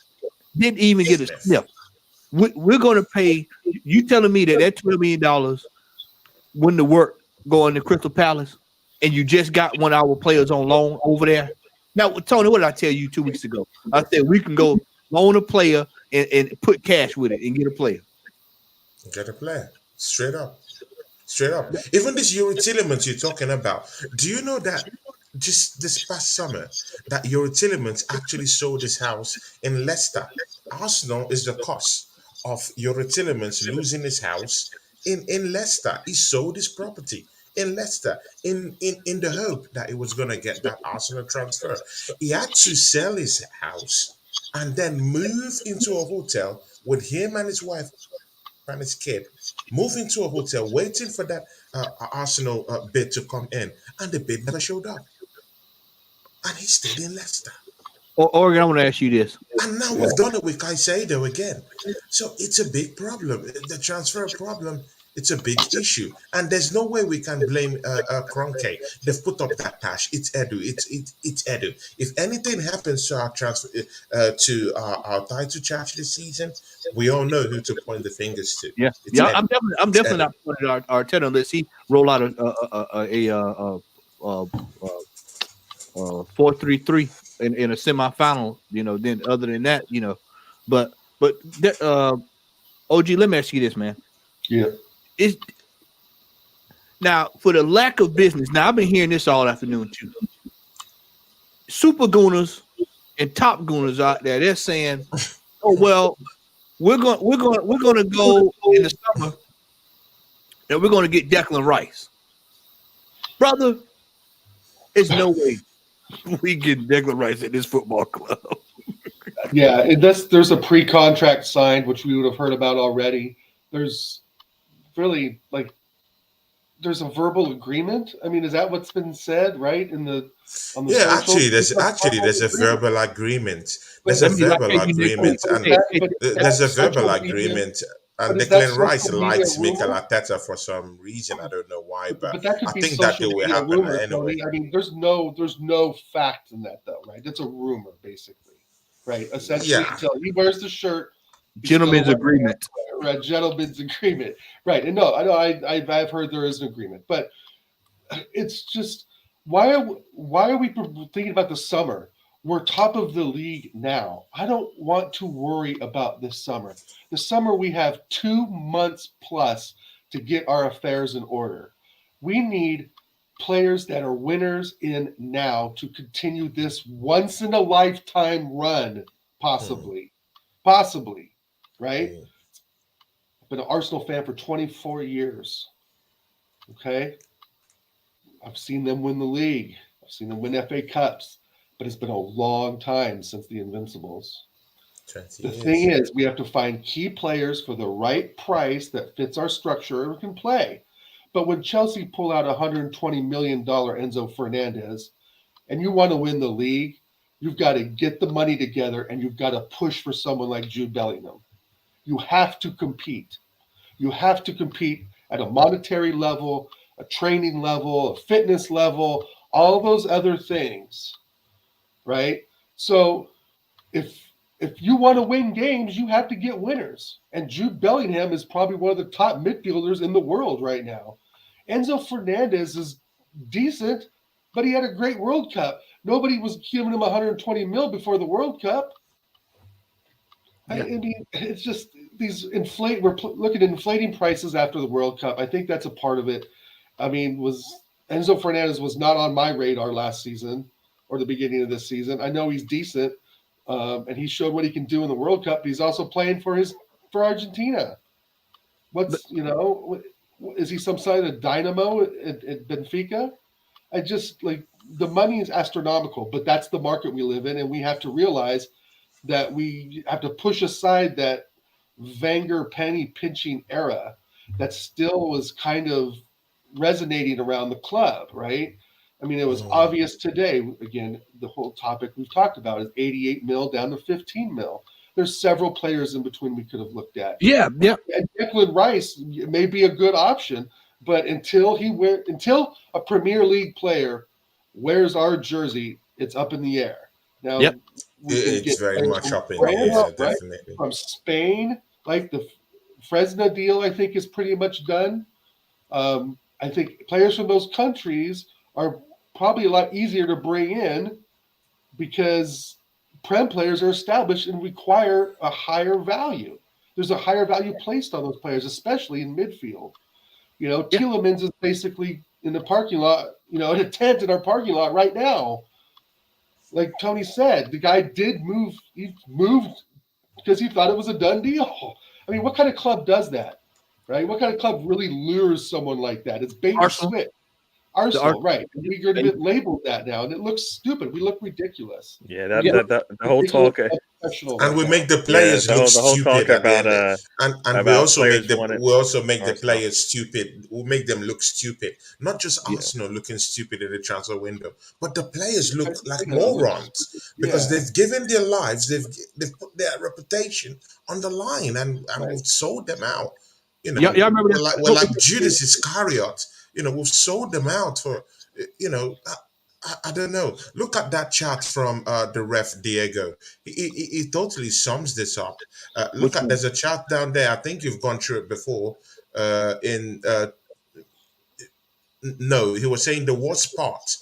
Didn't even get a sniff. We're gonna pay you telling me that $12 million wouldn't have worked going to Crystal Palace, and you just got one of our players on loan over there. Now, Tony, what did I tell you 2 weeks ago? I said we can go loan a player and put cash with it and get a player. Get a player. Straight up. Even this Yuri Tillemans you're talking about, do you know that just this past summer that Yuri Tillemans actually sold his house in Leicester? Arsenal is the cause of Yuri Tillemans losing his house in Leicester. He sold his property in Leicester in the hope that he was going to get that Arsenal transfer. He had to sell his house and then move into a hotel with him and his wife and his kid. Move into a hotel, waiting for that Arsenal bid to come in, and the bid never showed up. And he stayed in Leicester. Oregon, I want to ask you this. And now we've done it with Caicedo again. So it's a big problem. The transfer problem, it's a big issue. And there's no way we can blame Kroenke. They've put up that cash. It's Edu. It's Edu. If anything happens to our transfer, to our title charge this season, we all know who to point the fingers to. Yeah, It's yeah. Edu. I'm definitely Edu. not pointing at Arteta unless he roll out a 4-3-3 in a semifinal. Then other than that, but OG, let me ask you this, man. Yeah. Is now for the lack of business. Now I've been hearing this all afternoon too. Super Gooners and Top Gooners out there, they're saying, "Oh well, we're going to go in the summer, and we're going to get Declan Rice, brother. There's no way we get Declan Rice at this football club." Yeah, there's a pre-contract signed, which we would have heard about already. There's really there's a verbal agreement. I mean, is that what's been said, right? On the Yeah, socials? there's a verbal agreement. There's But a verbal agreement, and there's a verbal agreement. And But is that Declan Rice social media likes Mikel rumor? Arteta for some reason. I don't know why, but But that could I be think that social it will media happen rumor, anyway. Tony. I mean, there's no fact in that, though, right? It's a rumor, basically, right? Essentially, Yeah. until he wears the shirt, he's Gentlemen's still agreement. a gentleman's agreement, right? And no, I know I've heard there is an agreement, but it's just why are we thinking about the summer? We're top of the league now. I don't want to worry about this summer. The summer we have 2 months plus to get our affairs in order. We need players that are winners in now to continue this once in a lifetime run, possibly, right? Mm. I've been an Arsenal fan for 24 years. Okay. I've seen them win the league. I've seen them win FA Cups, but it's been a long time since the Invincibles. 20 The years. thing is, we have to find key players for the right price that fits our structure and can play. But when Chelsea pull out $120 million Enzo Fernandez and you want to win the league, you've got to get the money together and you've got to push for someone like Jude Bellingham. You have to compete. You have to compete at a monetary level, a training level, a fitness level, all those other things, right? So if you want to win games, you have to get winners. And Jude Bellingham is probably one of the top midfielders in the world right now. Enzo Fernandez is decent, but he had a great World Cup. Nobody was giving him 120 mil before the World Cup. I mean, it's just these we're looking at inflating prices after the World Cup. I think that's a part of it. I mean, Enzo Fernandez was not on my radar last season or the beginning of this season. I know he's decent, and he showed what he can do in the World Cup. But he's also playing for Argentina. Is he some sort of dynamo at Benfica? I just the money is astronomical, but that's the market we live in, and we have to realize that we have to push aside that Wenger penny pinching era that still was kind of resonating around the club, right? I mean, it was obvious today. Again, the whole topic we've talked about is 88 mil down to 15 mil. There's several players in between we could have looked at. Yeah. And Declan Rice may be a good option, but until a Premier League player wears our jersey, it's up in the air. Now, It's very much up in the air, definitely. From Spain, like the Fresno deal, I think is pretty much done. I think players from those countries are probably a lot easier to bring in because Prem players are established and require a higher value. There's a higher value placed on those players, especially in midfield. Tielemans is basically in the parking lot, in a tent in our parking lot right now. Like Tony said, the guy did move. He moved because he thought it was a done deal. I mean, what kind of club does that, right? What kind of club really lures someone like that? It's bait and switch. Arsenal, right? We're going to be labeled that now, and it looks stupid. We look ridiculous. Yeah, We look the whole ridiculous talk. professional And right we now. make the Yeah, players look the whole talk stupid at the about end. And we about also players wanted make the Arsenal. players stupid. We make them look stupid. Not just Yeah. Arsenal looking stupid in the transfer window, but the players look like You know, it looks morons stupid. because Yeah, they've given their lives, they've put their reputation on the line, and right. we've sold them out. You Y'all, know, y'all remember we're that? like Judas Iscariot. You know, we've sold them out for. You know, I don't know. Look at that chart from the ref Diego. He totally sums this up. Look Which at one? there's a chart down there. I think you've gone through it before. In No, he was saying the worst part.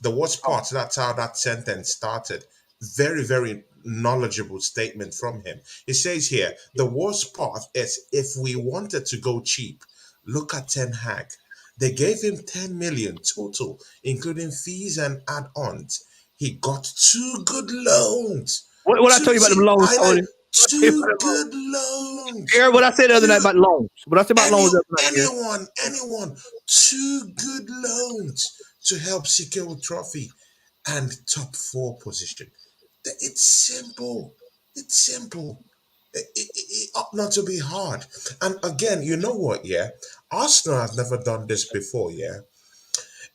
The worst Oh, part. That's how that sentence started. Very, very knowledgeable statement from him. He says here the worst part is if we wanted to go cheap. Look at Ten Hag. They gave him 10 million total, including fees and add-ons. He got two good loans. what I Two, told you about them see, loans, highlight Tony? What I tell you about two them loans? good loans. Aaron, what I said the other night Two about loans. What I said about any loans the other night, Aaron. anyone, two good loans to help secure a trophy and top four position. It's simple. It's simple. It ought not to be hard. And again, you know what? Yeah, Arsenal have never done this before. Yeah,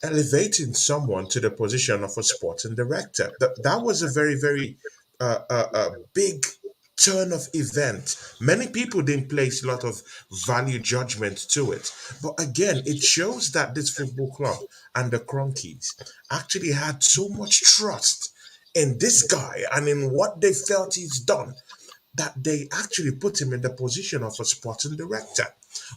elevating someone to the position of a sporting director. That was a very, very big turn of event. Many people didn't place a lot of value judgment to it. But again, it shows that this football club and the Cronkies actually had so much trust in this guy and in what they felt he's done that they actually put him in the position of a sporting director.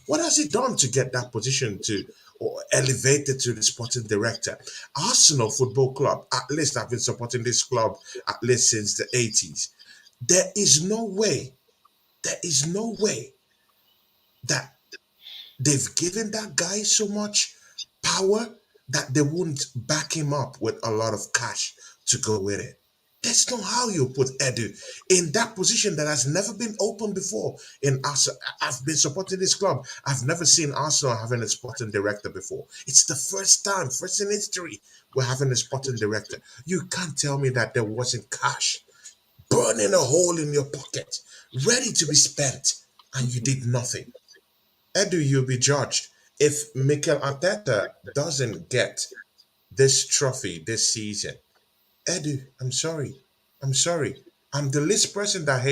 What has he done to get that position to or elevated to the sporting director? Arsenal Football Club, at least I've been supporting this club at least since the 80s. There is no way, there is no way that they've given that guy so much power that they wouldn't back him up with a lot of cash to go with it. That's not how you put Edu in that position that has never been open before. In Arsenal, I've been supporting this club. I've never seen Arsenal having a sporting director before. It's the first time, first in history, we're having a sporting director. You can't tell me that there wasn't cash burning a hole in your pocket, ready to be spent, and you did nothing. Edu, you'll be judged. If Mikel Arteta doesn't get this trophy this season, Edu, I'm sorry. I'm sorry. I'm the least person that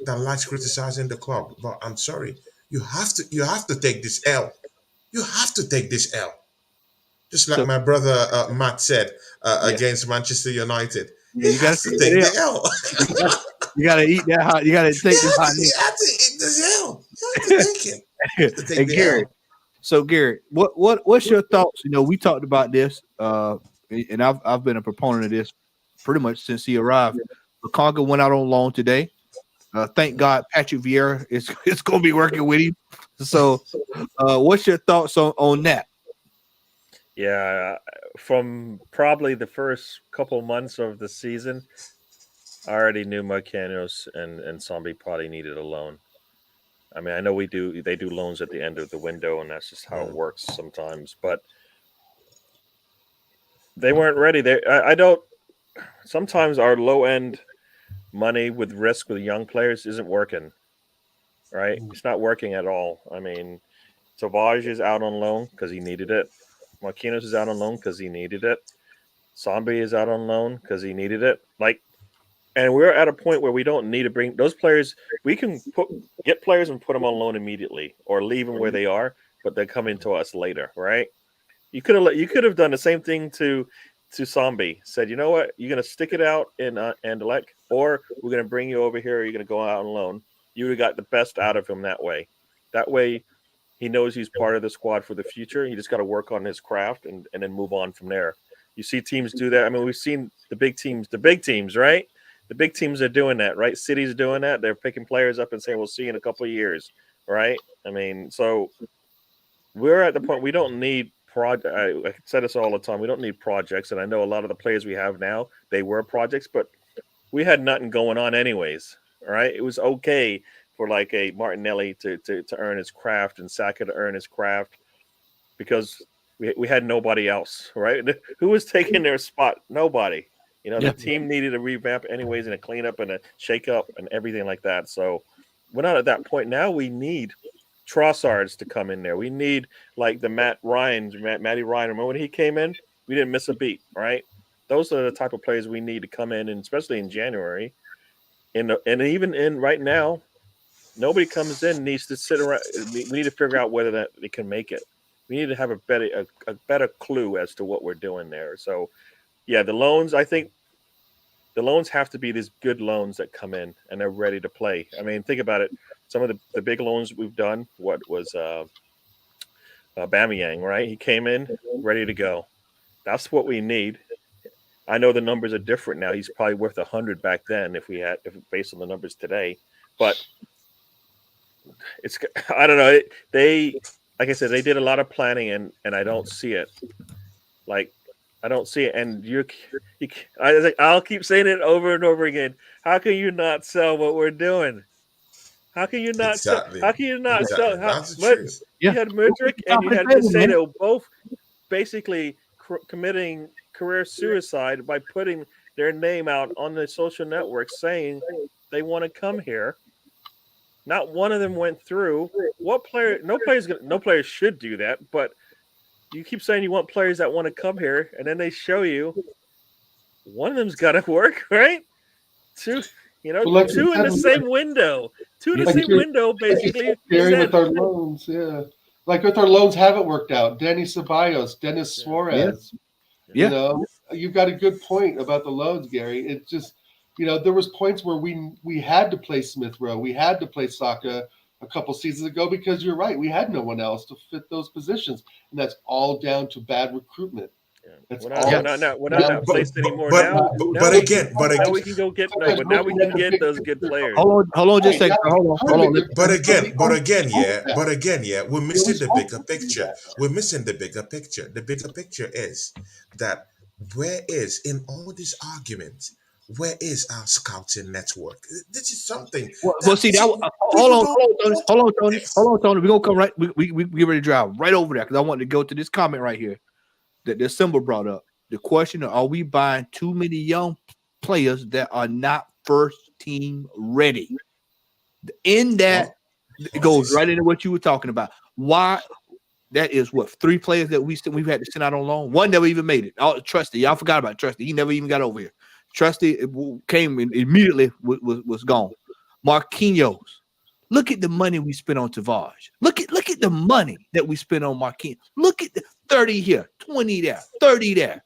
likes criticizing the club, but I'm sorry. You have to take this L. You have to take this L. Just like So my brother Matt said yeah, against Manchester United. yeah, He you gotta has to take take that the L. L. You gotta eat that hot. You gotta take this hot He meat. had to eat the L. You have to take it. You have to take And the Gary, L. so Gary, what's your thoughts? You know, we talked about this, and I've been a proponent of this pretty much since he arrived. Lukaku went out on loan today. Thank God Patrick Vieira is going to be working with him. So, what's your thoughts on that? Yeah, from probably the first couple months of the season, I already knew Marquinhos and Zombie probably needed a loan. I mean, I know they do loans at the end of the window, and that's just how it Mm. works sometimes. But they weren't ready. I don't. Sometimes our low end money with risk with young players isn't working. Right? It's not working at all. I mean, Savage is out on loan because he needed it. Marquinhos is out on loan because he needed it. Zombie is out on loan because he needed it. Like, and we're at a point where we don't need to bring those players. We can get players and put them on loan immediately, or leave them where they are, but they're coming to us later, right? You could have done the same thing to Zombie. Said, you know what, you're gonna stick it out in Anderlecht, or we're gonna bring you over here. Or you're gonna go out on loan. You would have got the best out of him that way. That way, he knows he's part of the squad for the future. You just got to work on his craft and then move on from there. You see teams do that. I mean, we've seen the big teams, right? The big teams are doing that, right? City's doing that. They're picking players up and saying, we'll see you in a couple of years, right? I mean, so we're at the point we don't need project. I say this all the time. We don't need projects. And I know a lot of the players we have now, they were projects, but we had nothing going on anyways, right? It was okay for like a Martinelli to earn his craft and Saka to earn his craft because we had nobody else, right? Who was taking their spot? Nobody. You know, Yeah. the team needed a revamp anyways, and a cleanup and a shake up and everything like that. So we're not at that point now. We need Trossards to come in there. We need like the Matty Ryan. Remember when he came in? We didn't miss a beat, right? Those are the type of players we need to come in, and especially in January. And even in right now, nobody comes in needs to sit around. We need to figure out whether that they can make it. We need to have a better clue as to what we're doing there. So, yeah, the loans. I think the loans have to be these good loans that come in and they're ready to play. I mean, think about it. Some of the big loans we've done. What was Bamiyang, right? He came in ready to go. That's what we need. I know the numbers are different now. He's probably worth 100 back then if based on the numbers today. But it's I don't know. They like I said, they did a lot of planning and I don't see it. Like I don't see it. And I'll keep saying it over and over again. How can you not sell what we're doing? How can you not Exactly. sell? How can you not Exactly. sell? That's the truth. You had Mudryk and you had Casado both basically committing career suicide by putting their name out on the social networks saying they want to come here. Not one of them went through. What player? No player should do that. But you keep saying you want players that want to come here, and then they show you one of them's got to work, right? Two in the same window. Two in the same window, basically. Gary, with our loans, yeah. Like with our loans haven't worked out. Danny Ceballos, Dennis Suarez. Yeah. You know, you've got a good point about the loans, Gary. It's just, there was points where we had to play Smith Rowe. We had to play Saka a couple seasons ago because you're right. We had no one else to fit those positions. And that's all down to bad recruitment. We're not placed anymore now. But again, now we can go get now we can get those good players. Hold on, just a second. Hold on. But again, we're missing the bigger picture. We're missing the bigger picture. The bigger picture is that where is in all these arguments? Where is our scouting network? This is something. Well, see, hold on, Tony. We're gonna come right. We get ready to drive right over there because I want to go to this comment right here that the symbol brought up. The question: are we buying too many young players that are not first team ready? In that, it goes right into what you were talking about. Why? That is what 3 players that we've had to send out on loan. One never even made it. Trusty, y'all forgot about Trusty. He never even got over here. Trusty came and immediately was gone. Marquinhos, look at the money we spent on Tavares. Look at the money that we spent on Marquinhos. Look at the 30 here, 20 there, 30 there.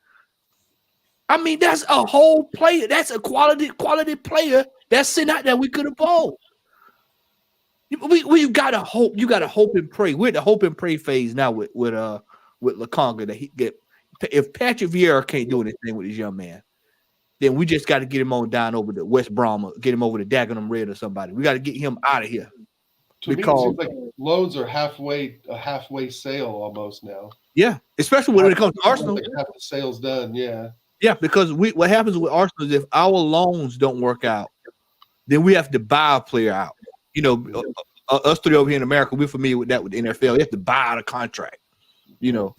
I mean, that's a whole player. That's a quality player that's sitting out there we could have bought. We got to hope. You got to hope and pray. We're at the hope and pray phase now with Lakonga that he get. If Patrick Vieira can't do anything with this young man, then we just got to get him on down over to West Brom or get him over to Dagenham Red or somebody. We got to get him out of here. Because me, it seems like loans are a halfway sale almost now. Yeah, especially when it comes to Arsenal. Like half the sale's done, yeah. Yeah, because what happens with Arsenal is if our loans don't work out, then we have to buy a player out. Us 3 over here in America, we're familiar with that with the NFL. You have to buy out a contract. And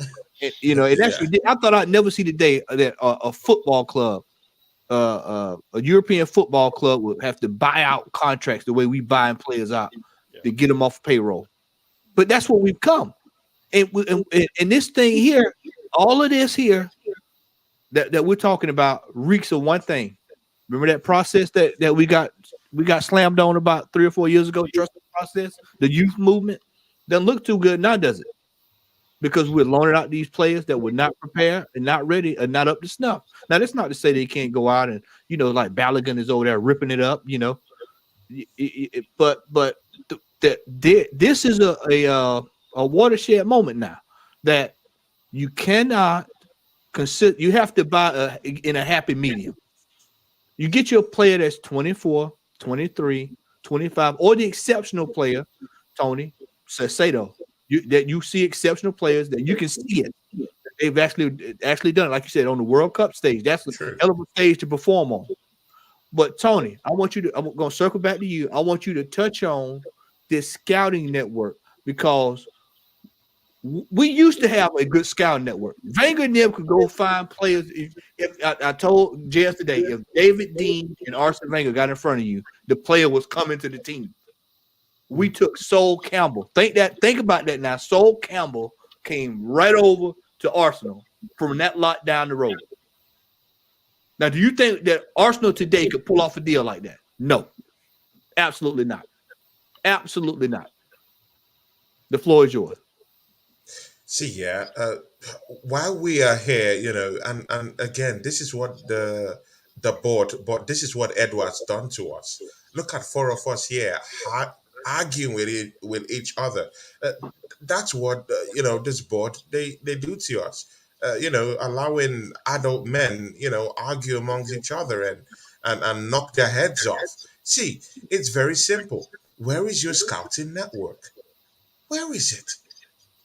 actually, I thought I'd never see the day that a football club, a European football club would have to buy out contracts the way we buying players out to get them off payroll. But that's what we've come. And this thing here, all of this here that we're talking about reeks of one thing. Remember that process that we got slammed on about 3 or 4 years ago, trust process, the youth movement? Doesn't look too good now, does it? Because we're loaning out these players that were not prepared and not ready and not up to snuff. Now, that's not to say they can't go out and, like Balogun is over there ripping it up, But this is a watershed moment now that you cannot consider. You have to buy in a happy medium. You get your player that's 24, 23, 25, or the exceptional player, Tony, Sado. That you see exceptional players that you can see it. They've actually done it, like you said, on the World Cup stage. That's a hell of a stage to perform on. But Tony, I'm going to circle back to you. I want you to touch on this scouting network because We used to have a good scout network. Wenger and them could go find players. If I told JS today, if David Dean and Arsene Wenger got in front of you, the player was coming to the team. We took Sol Campbell. Think about that now. Sol Campbell came right over to Arsenal from that lot down the road. Now, do you think that Arsenal today could pull off a deal like that? No, absolutely not. Absolutely not. The floor is yours. See, yeah. While we are here, and again, this is what the board, but this is what Edward's done to us. Look at four of us here arguing with each other. That's what this board they do to us. Allowing adult men argue amongst each other and knock their heads off. See, it's very simple. Where is your scouting network? Where is it?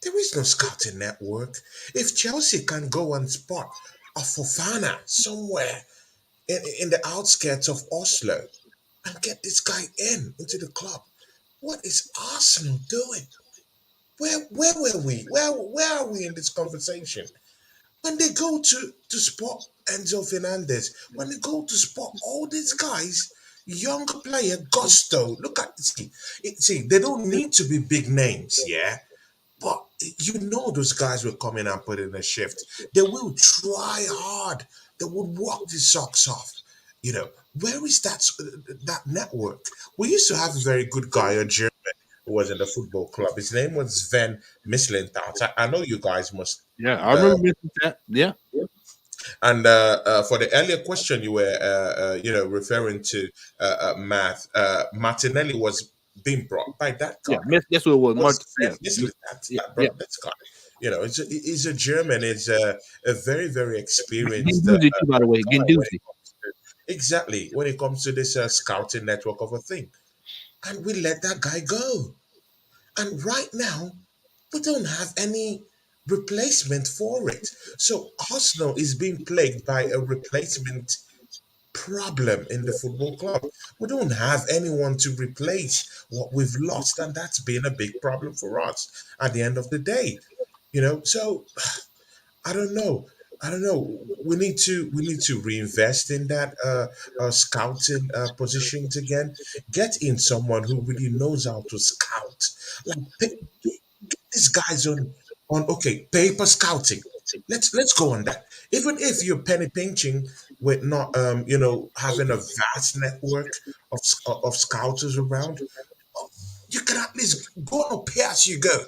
There is no scouting network. If Chelsea can go and spot a Fofana somewhere in the outskirts of Oslo and get this guy into the club, what is Arsenal doing? Where were we? Where are we in this conversation? When they go to spot Enzo Fernandez, when they go to spot all these guys, young player Gusto, look at see, they don't need to be big names, yeah. But those guys will come in and put in a shift. They will try hard. They would work the socks off. Where is that network? We used to have a very good guy, a German, who was in the football club. His name was Sven Mislintat. I know you guys must. Yeah, I remember missing that. Yeah. And for the earlier question, you were referring to math. Martinelli was being brought by that guy. Yeah, that's what it was. That brought this guy. He's a German. He's a very, very experienced. Gendouzi too, by the way. Gendouzi. Exactly. When it comes to this scouting network of a thing. And we let that guy go. And right now, we don't have any replacement for it. So Arsenal is being plagued by a replacement problem in the football club. We don't have anyone to replace what we've lost, and that's been a big problem for us at the end of the day. So I don't know. I don't know. We need to reinvest in that scouting positions again. Get in someone who really knows how to scout. Like get these guys on okay paper scouting. Let's go on that. Even if you're penny pinching with not having a vast network of scouters around, you can at least go on a pay as you go.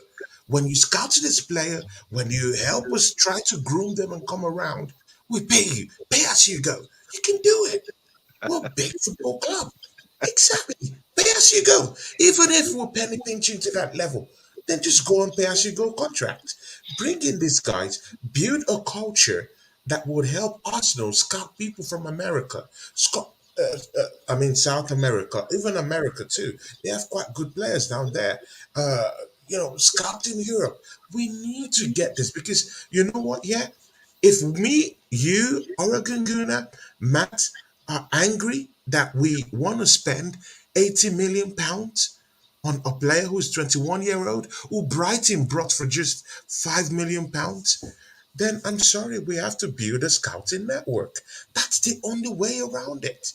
When you scout this player, when you help us try to groom them and come around, we pay you. Pay as you go. You can do it. We're a big football club. Exactly. Pay as you go. Even if we're penny pinching to that level, then just go on pay as you go contract. Bring in these guys, build a culture that would help Arsenal scout people from America, South America, even America too. They have quite good players down there. Scouting Europe. We need to get this because you know what? Yeah, if me, you, Oregon Guna, Matt are angry that we want to spend 80 million pounds on a player who's 21-year-old who Brighton brought for just 5 million pounds, then I'm sorry, we have to build a scouting network. That's the only way around it.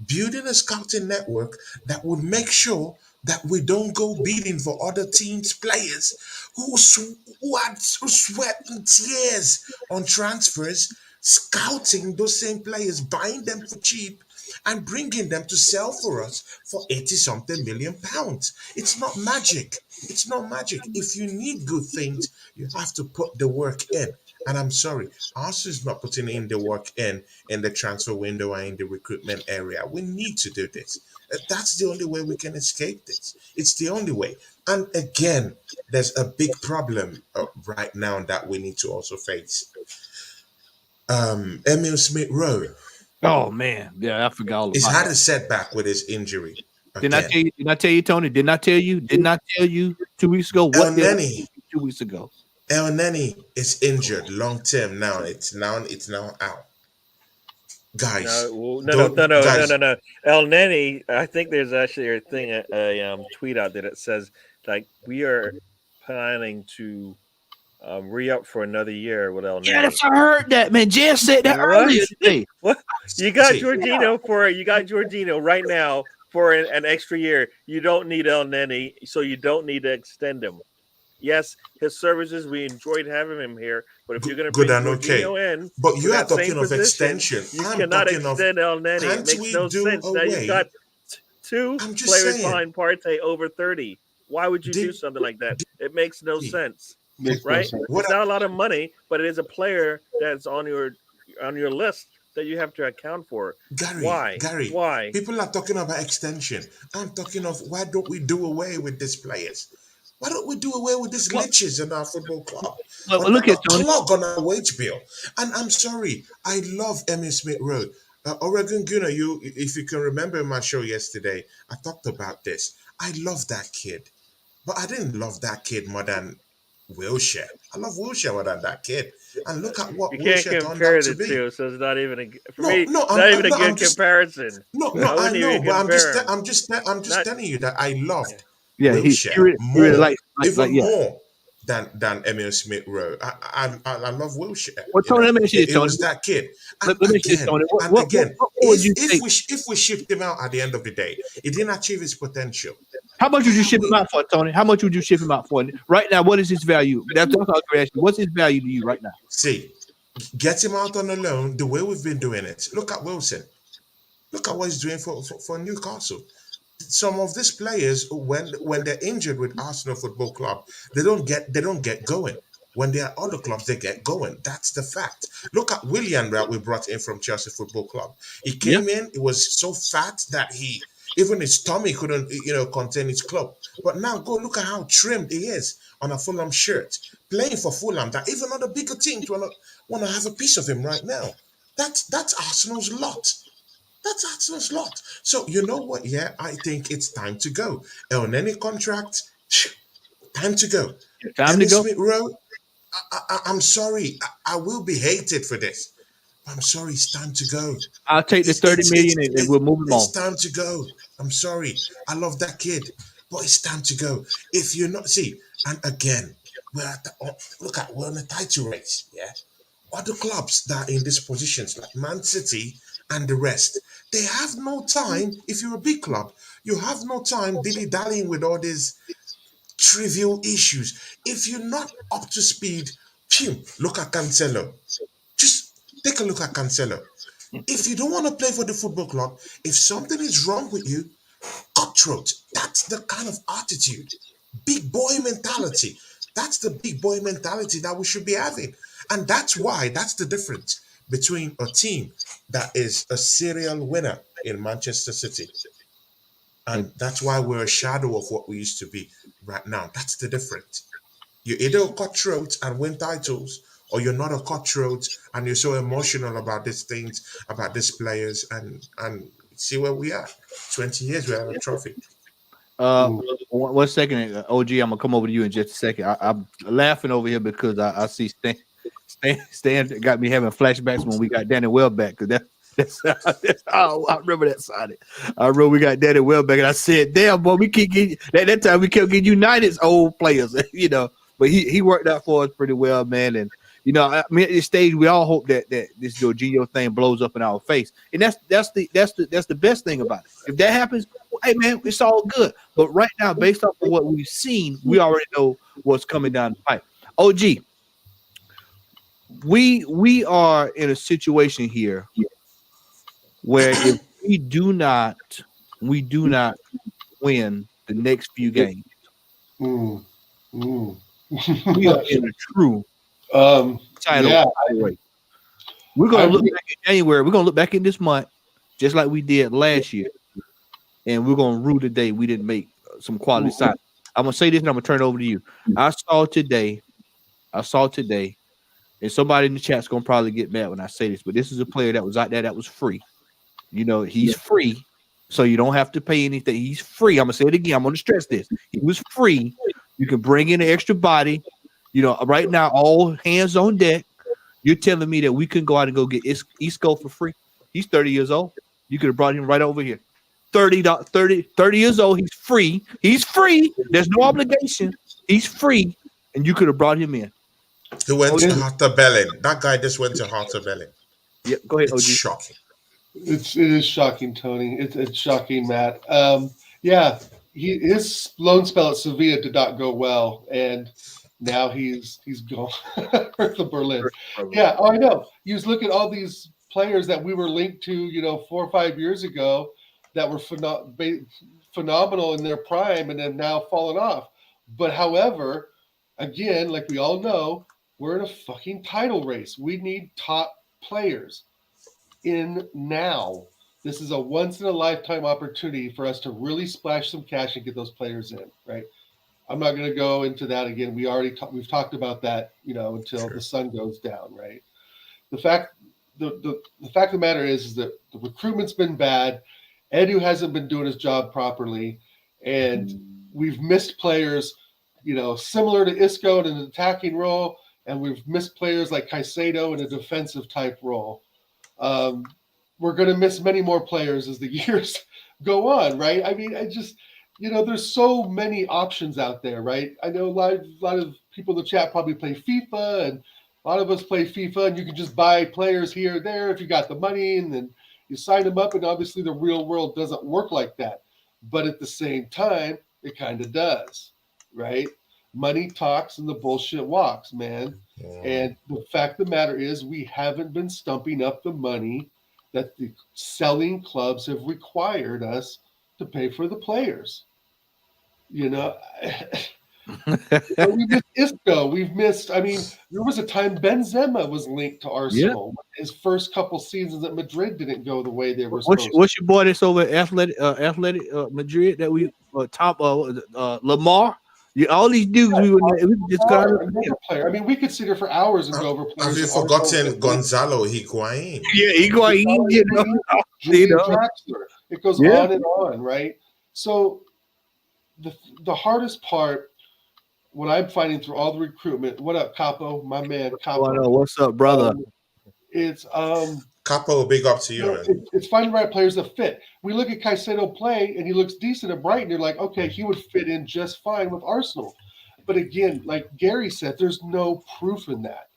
Building a scouting network that would make sure that we don't go bidding for other teams' players who sweat and tears on transfers, scouting those same players, buying them for cheap, and bringing them to sell for us for 80 something million pounds. It's not magic. It's not magic. If you need good things, you have to put the work in. And I'm sorry, Arsenal is not putting in the work in the transfer window and in the recruitment area. We need to do this. That's the only way we can escape this. It's the only way. And again, there's a big problem right now that we need to also face. Emil Smith Rowe. Oh man, yeah, I forgot all He's about had that. a setback with his injury. Didn't I tell you? Didn't I tell you, Tony? Didn't I tell you? Didn't I tell you 2 weeks ago? El What did I Neni. tell you 2 weeks ago? El Neni is injured long term now. It's now out. Guys, No. El Neni, I think there's actually a thing, tweet out that it says like we are planning to re-up for another year with El Nene. Yeah, that's I heard that, man. Jan said that What? earlier today. What? You got See, Jorginho right now for an extra year. You don't need El Nene, so you don't need to extend him. Yes, his services, we enjoyed having him here, but if you're going to good bring and okay. Jorginho in But for you are that same talking of position, extension. you I'm cannot talking of, extend El Nene. It can't makes we no do sense. Now you've away? got two I'm just players saying. behind Partey over 30. Why would you do Did, something like that? It makes no See, sense, Makes no right? sense. what It's not a lot of money, but it is a player that's on your list that you have to account for. Why? Gary, Why? people are talking about extension. I'm talking of why don't we do away with these players? Why don't we do away with these Well, liches in our football club? well, On look a at Tony. clog on our wage bill. And I'm sorry, I love Emil Smith Road. Oregon Gunner, if you can remember my show yesterday, I talked about this. I love that kid, but I didn't love that kid more than Wilshire. I love Wilshire more than that kid. And look at what You can't Wilshire turned out compare to the be. two, so it's not even for No, me. no, Not even a no, good comparison. no, I I wouldn't know, even but compare them. I'm just Not telling you that I yeah. loved Yeah, he Wilshire really, he really more, even yeah. more than Emil Smith Rowe. I love Wilshire. Well, Tony, let me ask you this, It Tony. was that kid. And Let me ask you this, Tony. What would you take? if we shipped him out at the end of the day, he didn't achieve his potential. How much would you ship him We out for, Tony? How much would you ship him out for? Right now, what is his value? That's what I was asking. What's his value to you right now? see, get him out on a loan the way we've been doing it. Look at Wilson. Look at what he's doing for Newcastle. Some of these players, when they're injured with Arsenal Football Club, they don't get going. When they are other clubs, they get going. That's the fact. Look at Willian that we brought in from Chelsea Football Club. He Yeah. came in, he was so fat that even his tummy couldn't, contain his club. But now go look at how trimmed he is on a Fulham shirt, playing for Fulham. That even other bigger teams wanna have a piece of him right now. That's Arsenal's lot. That's Arsenal's lot. So you know what? Yeah, I think it's time to go. On any contract, time to go. Time to Emmy go. Smith Rowe, I'm sorry. I will be hated for this. I'm sorry. It's time to go. I'll take the 30 million and we'll move him on. It's time to go. I'm sorry. I love that kid, but it's time to go. If you're not, see, and again, we're on a title race. Yeah, other clubs that are in these positions, like Man City and the rest, they have no time. If you're a big club, you have no time dilly-dallying with all these trivial issues. If you're not up to speed, look at Cancelo. Just take a look at Cancelo. If you don't want to play for the football club, if something is wrong with you, cutthroat. That's the kind of attitude. Big boy mentality. That's the big boy mentality that we should be having. And that's the difference between a team that is a serial winner in Manchester City. And that's why we're a shadow of what we used to be right now. That's the difference. You're either a cutthroat and win titles, or you're not a cutthroat and you're so emotional about these things, about these players, and see where we are. 20 years, we have a trophy. One second, OG. I'm gonna come over to you in just a second. I'm laughing over here because I see Stan got me having flashbacks when we got Danny Welbeck. Because I remember that side. I remember we got Danny Welbeck, and I said, "Damn, boy, we keep getting that time. We kept getting United's old players, But he worked out for us pretty well, man. And I mean, at this stage, we all hope that this Jorginho thing blows up in our face, and that's the best thing about it. If that happens, hey man, it's all good. But right now, based off of what we've seen, we already know what's coming down the pipe. OG, we are in a situation here where if we do not win the next few games, we are in a true title race. We're gonna look back in January. We're gonna look back in this month, just like we did last year, and we're gonna rue the day we didn't make some quality signings. I'm gonna say this, and I'm gonna turn it over to you. I saw today, and somebody in the chat's gonna probably get mad when I say this, but this is a player that was out there that was free. He's free, so you don't have to pay anything. He's free. I'm gonna say it again. I'm gonna stress this. He was free. You can bring in an extra body. Right now, all hands on deck. You're telling me that we can go out and go get Isco for free? He's 30 years old. You could have brought him right over here. 30 years old. He's free. He's free. There's no obligation. He's free, and you could have brought him in. He went to OG. Hertha Berlin. That guy just went to Hertha Berlin. Yeah, go ahead, It's OG. shocking. It is shocking, Tony. It's shocking, Matt. Yeah, his loan spell at Sevilla did not go well, and now he's gone to Berlin. Yeah, I know. You just look at all these players that we were linked to, 4 or 5 years ago, that were phenomenal in their prime, and have now fallen off. But however, again, like we all know, we're in a fucking title race. We need top players in now. This is a once in a lifetime opportunity for us to really splash some cash and get those players in, right? I'm not going to go into that again. We've talked about that, until the sun goes down, right? The fact of the matter is that the recruitment's been bad. Edu hasn't been doing his job properly, and we've missed players, similar to Isco in an attacking role, and we've missed players like Caicedo in a defensive type role. We're going to miss many more players as the years go on, right? I mean, there's so many options out there, right? I know a lot of people in the chat probably play FIFA, and a lot of us play FIFA, and you can just buy players here or there if you got the money, and then you sign them up, and obviously the real world doesn't work like that. But at the same time, it kind of does, right? Money talks and the bullshit walks, man. And the fact of the matter is we haven't been stumping up the money that the selling clubs have required us to pay for the players. We missed Isco. We've missed, there was a time Benzema was linked to Arsenal. Yeah. His first couple seasons at Madrid didn't go the way they were supposed to. What's your boy that's over at Athletic Madrid that we top Lamar? Yeah, all these dudes we just got player. We could sit here for hours and go over players. Have you forgotten Gonzalo Higuain? Yeah, Higuain. It goes on and on, right? So the hardest part, what I'm finding through all the recruitment. What up, Capo? My man, Capo. Oh, what's up, brother? It's Capo, big up to you, man. It's finding the right players that fit. We look at Caicedo play, and he looks decent at Brighton. You're like, okay, he would fit in just fine with Arsenal. But again, like Gary said, there's no proof in that.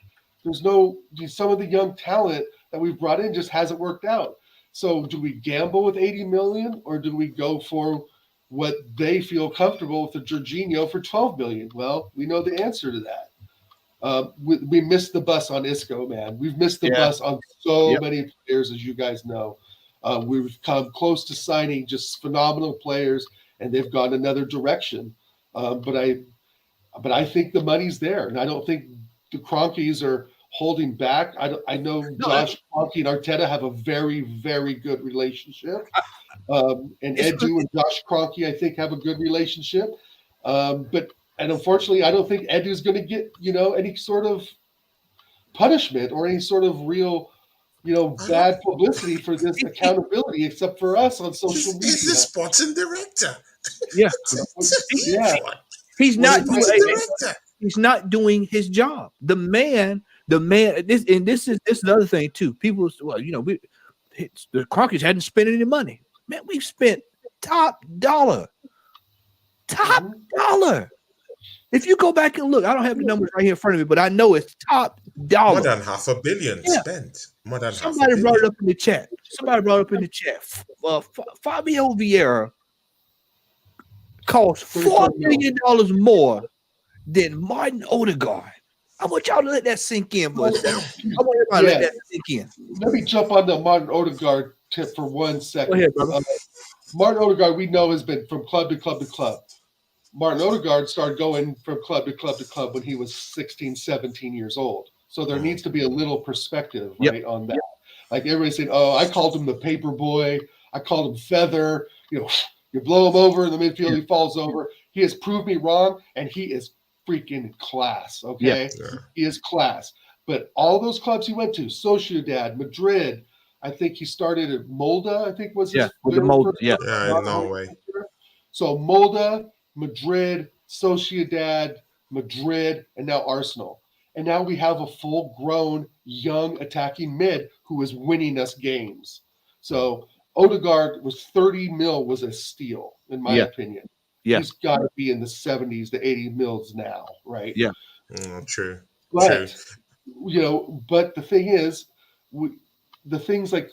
Some of the young talent that we've brought in just hasn't worked out. So do we gamble with 80 million, or do we go for what they feel comfortable with the Jorginho for 12 million? Well, we know the answer to that. We missed the bus on Isco, man. We've missed the bus on so many players, as you guys know. We've come close to signing just phenomenal players, and they've gone another direction. But I think the money's there, and I don't think the Cronkies are holding back. I know Josh Kroenke and Arteta have a very, very good relationship. And Edu and Josh Kroenke, I think, have a good relationship. And unfortunately, I don't think Edu's going to get, any sort of punishment or any sort of real, bad publicity for this accountability, except for us on social media. He's the sporting director. Yeah. He's not doing his job. The man. This is the other thing too. People, the Cronkies hadn't spent any money. Man, we've spent top dollar. If you go back and look, I don't have the numbers right here in front of me, but I know it's top dollar. More than $500 million spent. More than Somebody brought it up in the chat. Fabio Vieira cost $4 million more than Martin Odegaard. I want y'all to let that sink in for a second. I want everybody to let that sink in. Let me jump on the Martin Odegaard tip for 1 second. Go ahead, brother. Martin Odegaard, we know, has been from club to club to club. Martin Odegaard started going from club to club to club when he was 16, 17 years old. So there needs to be a little perspective, right, on that. Like everybody's saying, I called him the paper boy. I called him feather. You blow him over in the midfield, he falls over. He has proved me wrong, and he is freaking class, okay? Yeah. He is class. But all those clubs he went to, Sociedad, Madrid, I think he started at Molde, I think was his Molde, in Norway. So Molde, Madrid, Sociedad, Madrid, and now Arsenal. And now we have a full-grown, young attacking mid who is winning us games. So Odegaard was 30 mil was a steal, in my opinion. Yeah. He's got to be in the 70s to 80 mils now, right? Yeah. True. True. But the thing is, the things like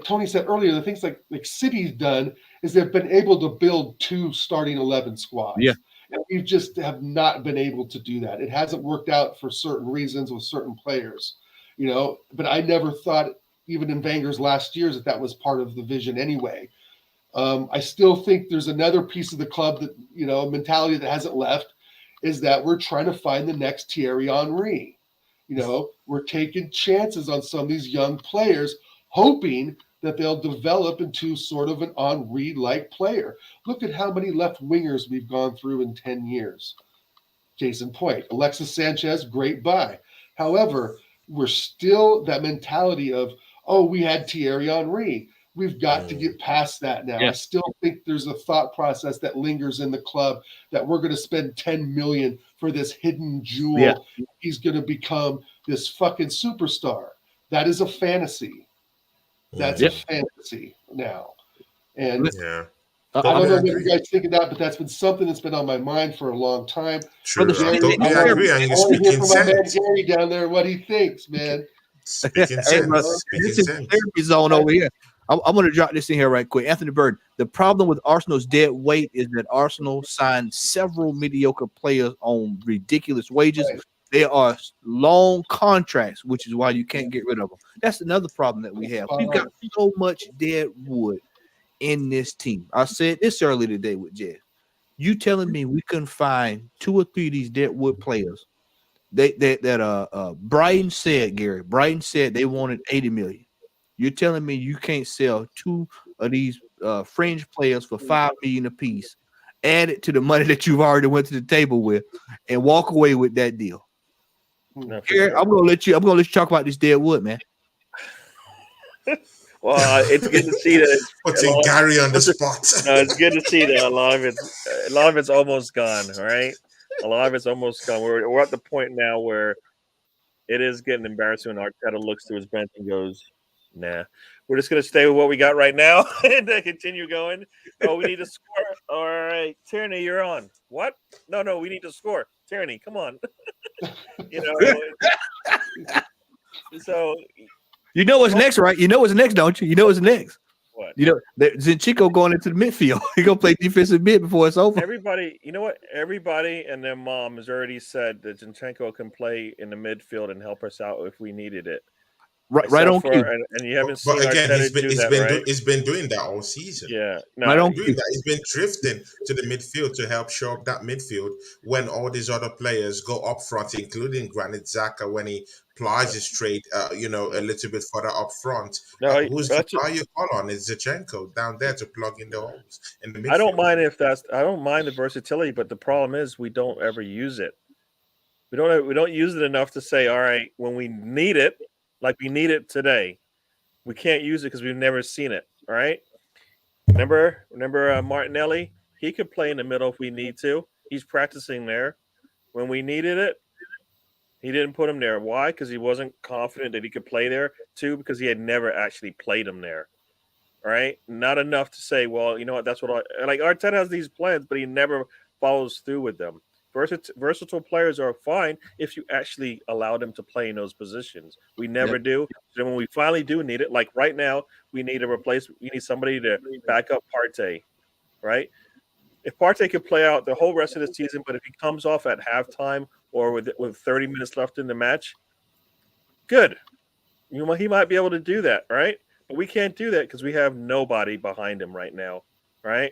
Tony said earlier, the things like City's done is they've been able to build 2 starting 11 squads. Yeah. And we just have not been able to do that. It hasn't worked out for certain reasons with certain players, but I never thought, even in Wenger's last years, that was part of the vision anyway. I still think there's another piece of the club that, mentality that hasn't left, is that we're trying to find the next Thierry Henry. We're taking chances on some of these young players, hoping that they'll develop into sort of an Henry-like player. Look at how many left wingers we've gone through in 10 years. Case in point, Alexis Sanchez, great buy. However, we're still that mentality of, we had Thierry Henry. We've got to get past that now. Yeah. I still think there's a thought process that lingers in the club that we're going to spend $10 million for this hidden jewel. Yeah. He's going to become this fucking superstar. That is a fantasy. That's a fantasy now. And Yeah. I don't know what you guys think of that, but that's been something that's been on my mind for a long time. True. Brother, I totally agree. And you're I want to hear speaking from my man sense. Gary down there what he thinks, man. Speaking Hey, bro, sense. Speaking this is sense. therapy zone over here. I'm going to drop this in here right quick. Anthony Bird, the problem with Arsenal's dead weight is that Arsenal signed several mediocre players on ridiculous wages. Right. They are long contracts, which is why you can't get rid of them. That's another problem that we have. We've got so much dead wood in this team. I said this earlier today with Jed. You telling me we couldn't find 2 or 3 of these dead wood players? Brighton said, Gary. Brighton said they wanted 80 million. You're telling me you can't sell 2 of these fringe players for $5 million apiece, add it to the money that you've already went to the table with, and walk away with that deal? No, Gary, I'm gonna let you talk about this dead wood, man. Well, it's good to see that. Putting Gary on the spot. No, it's good to see that a lot of it's almost gone. All right, a lot of it's almost gone. We're at the point now where it is getting embarrassing when Arteta looks to his bench and goes, "Nah, we're just gonna stay with what we got right now and continue going." Oh, we need to score. All right, Tierney, you're on. What? No, we need to score. Tierney, come on. So. You know what's next, right? You know what's next, don't you? You know what's next. What? Zinchenko going into the midfield. He gonna play defensive mid before it's over. Everybody, you know what? Everybody and their mom has already said that Zinchenko can play in the midfield and help us out if we needed it. Right on cue. And you haven't But seen again, Arteta right? He's been doing that all season. Yeah, no, Right on Doing cue. that. He's been drifting to the midfield to help show up that midfield when all these other players go up front, including Granit Xhaka when he plies his trade, a little bit further up front. Who's the guy you call on? It's Zinchenko down there to plug in the holes in the midfield. I don't mind the versatility, but the problem is we don't ever use it. We don't use it enough to say, all right, when we need it, like we need it today, we can't use it because we've never seen it. All right. Remember Martinelli? He could play in the middle if we need to. He's practicing there. When we needed it, he didn't put him there. Why? Because he wasn't confident that he could play there. 2, because he had never actually played him there. All right. Not enough to say, well, you know what? That's what Arteta has these plans, but he never follows through with them. Versatile players are fine if you actually allow them to play in those positions. We never do. So when we finally do need it, like right now, we need somebody to back up Partey, right? If Partey could play out the whole rest of the season, but if he comes off at halftime or with 30 minutes left in the match, good. He might be able to do that, right? But we can't do that because we have nobody behind him right now, right?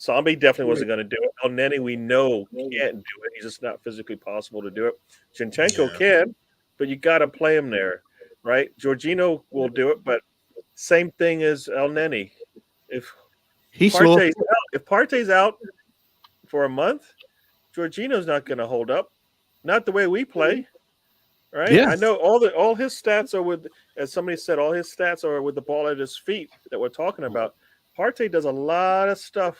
Zombie definitely wasn't going to do it. El Neni, we know can't do it. He's just not physically possible to do it. Zinchenko can, but you got to play him there, right? Jorginho will do it, but same thing as El Neni. If Partey's out for a month, Jorginho's not going to hold up. Not the way we play, right? Yeah. I know all his stats are with, as somebody said, all his stats are with the ball at his feet that we're talking about. Partey does a lot of stuff.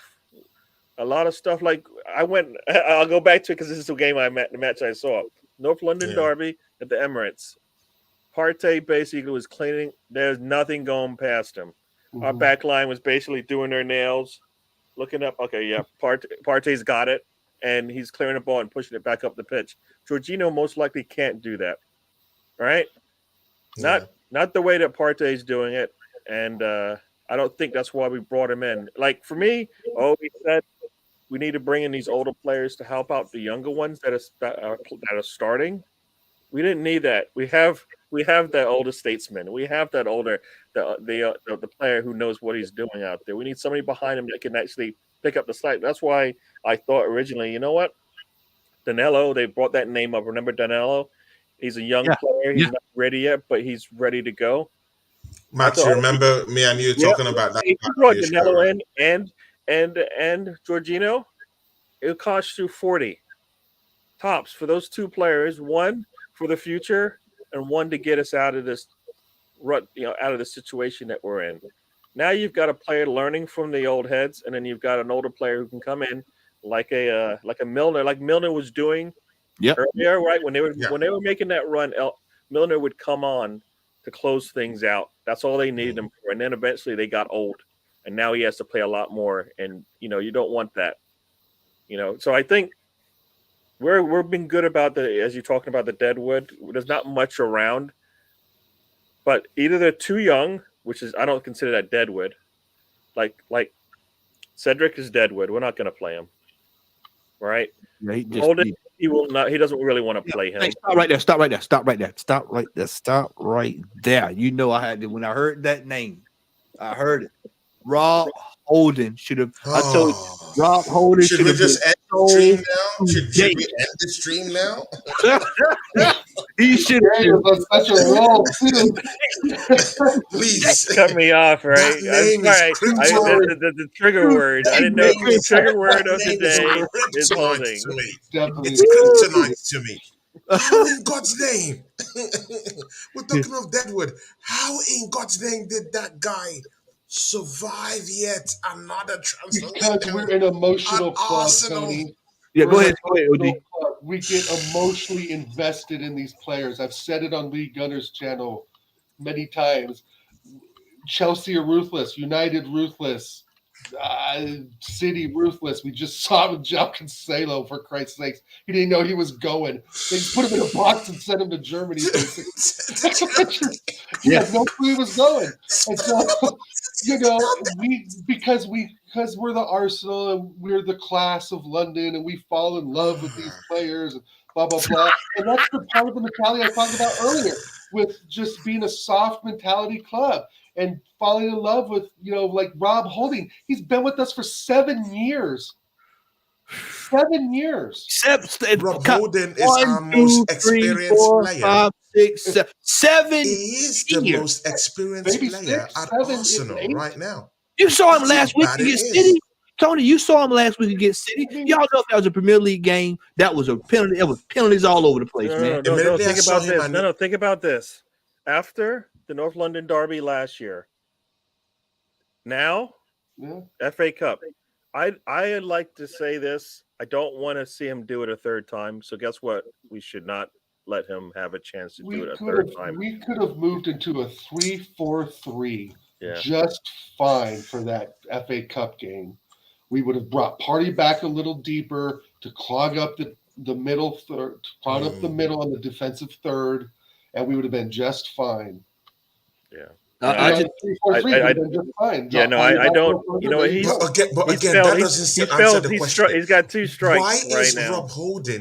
Like I'll go back to it because this is the match I saw. North London Derby at the Emirates. Partey basically was cleaning. There's nothing going past him. Our back line was basically doing their nails, looking up. Okay, yeah, Partey's got it. and he's clearing the ball and pushing it back up the pitch. Jorginho most likely can't do that, right? Not the way that Partey's doing it, and I don't think that's why we brought him in. Like for me, we said we need to bring in these older players to help out the younger ones that are starting. We didn't need that. We have that older statesman. We have that older the player who knows what he's doing out there. We need somebody behind him that can actually pick up the slack. That's why I thought originally, you know what, Danilo. They brought that name up. Remember Danilo? He's a young player. He's not ready yet, but he's ready to go. Max, you remember me and you talking about that? He brought Danilo in and Jorginho. It'll cost you 40 tops for those two players. One for the future, and one to get us out of this rut, out of the situation that we're in. Now you've got a player learning from the old heads, and then you've got an older player who can come in like a Milner, like Milner was doing earlier, right? When they were making that run, Milner would come on to close things out. That's all they needed him for. And then eventually they got old, and now he has to play a lot more. And you don't want that. So I think we're being good about as you're talking about the deadwood. There's not much around, but either they're too young, which is I don't consider that deadwood. Like Cedric is deadwood. We're not going to play him, right? He will not. He doesn't really want to play him. Hey, stop right there. You know, I had to, when I heard that name, I heard it. Rob Holding should have. I told you, Rob Holding should have. Just end the stream now? Should we end the stream now? He should have such a role too. Please cut me off, right? The trigger word. I didn't know the trigger word of the day is holding. It's kryptonite to me. How in God's name? We're talking of Deadwood. How in God's name did that guy survive yet another transfer? Because we're an emotional club, Tony. Yeah, go ahead, OD. We get emotionally invested in these players. I've said it on Lee Gunner's channel many times. Chelsea are ruthless, United ruthless, City ruthless. We just saw him with João Cancelo, for Christ's sakes. He didn't know he was going. They just put him in a box and sent him to Germany. He had no clue he was going. And so, because we're the Arsenal and we're the class of London and we fall in love with these players and blah, blah, blah. And that's the part of the mentality I talked about earlier with just being a soft mentality club. And falling in love with, like Rob Holding. He's been with us for 7 years. 7 years. Rob Holding is our most experienced player. 5, 6, 7. He is the most experienced player at Arsenal right now. You saw him last week against City. Tony, you saw him last week against City. Y'all know if that was a Premier League game, that was a penalty. It was penalties all over the place, man. No, think about this. No, think about this. After the North London derby last year. Now, FA Cup. I'd like to say this. I don't want to see him do it a third time. So guess what? We should not let him have a chance to do it a third time. We could have moved into a 3-4-3 just fine for that FA Cup game. We would have brought Partey back a little deeper to clog up the middle third, to clog up the middle on the defensive third, and we would have been just fine. Yeah. I don't. You know, that doesn't answer the question. He's got 2 strikes. Why is right now.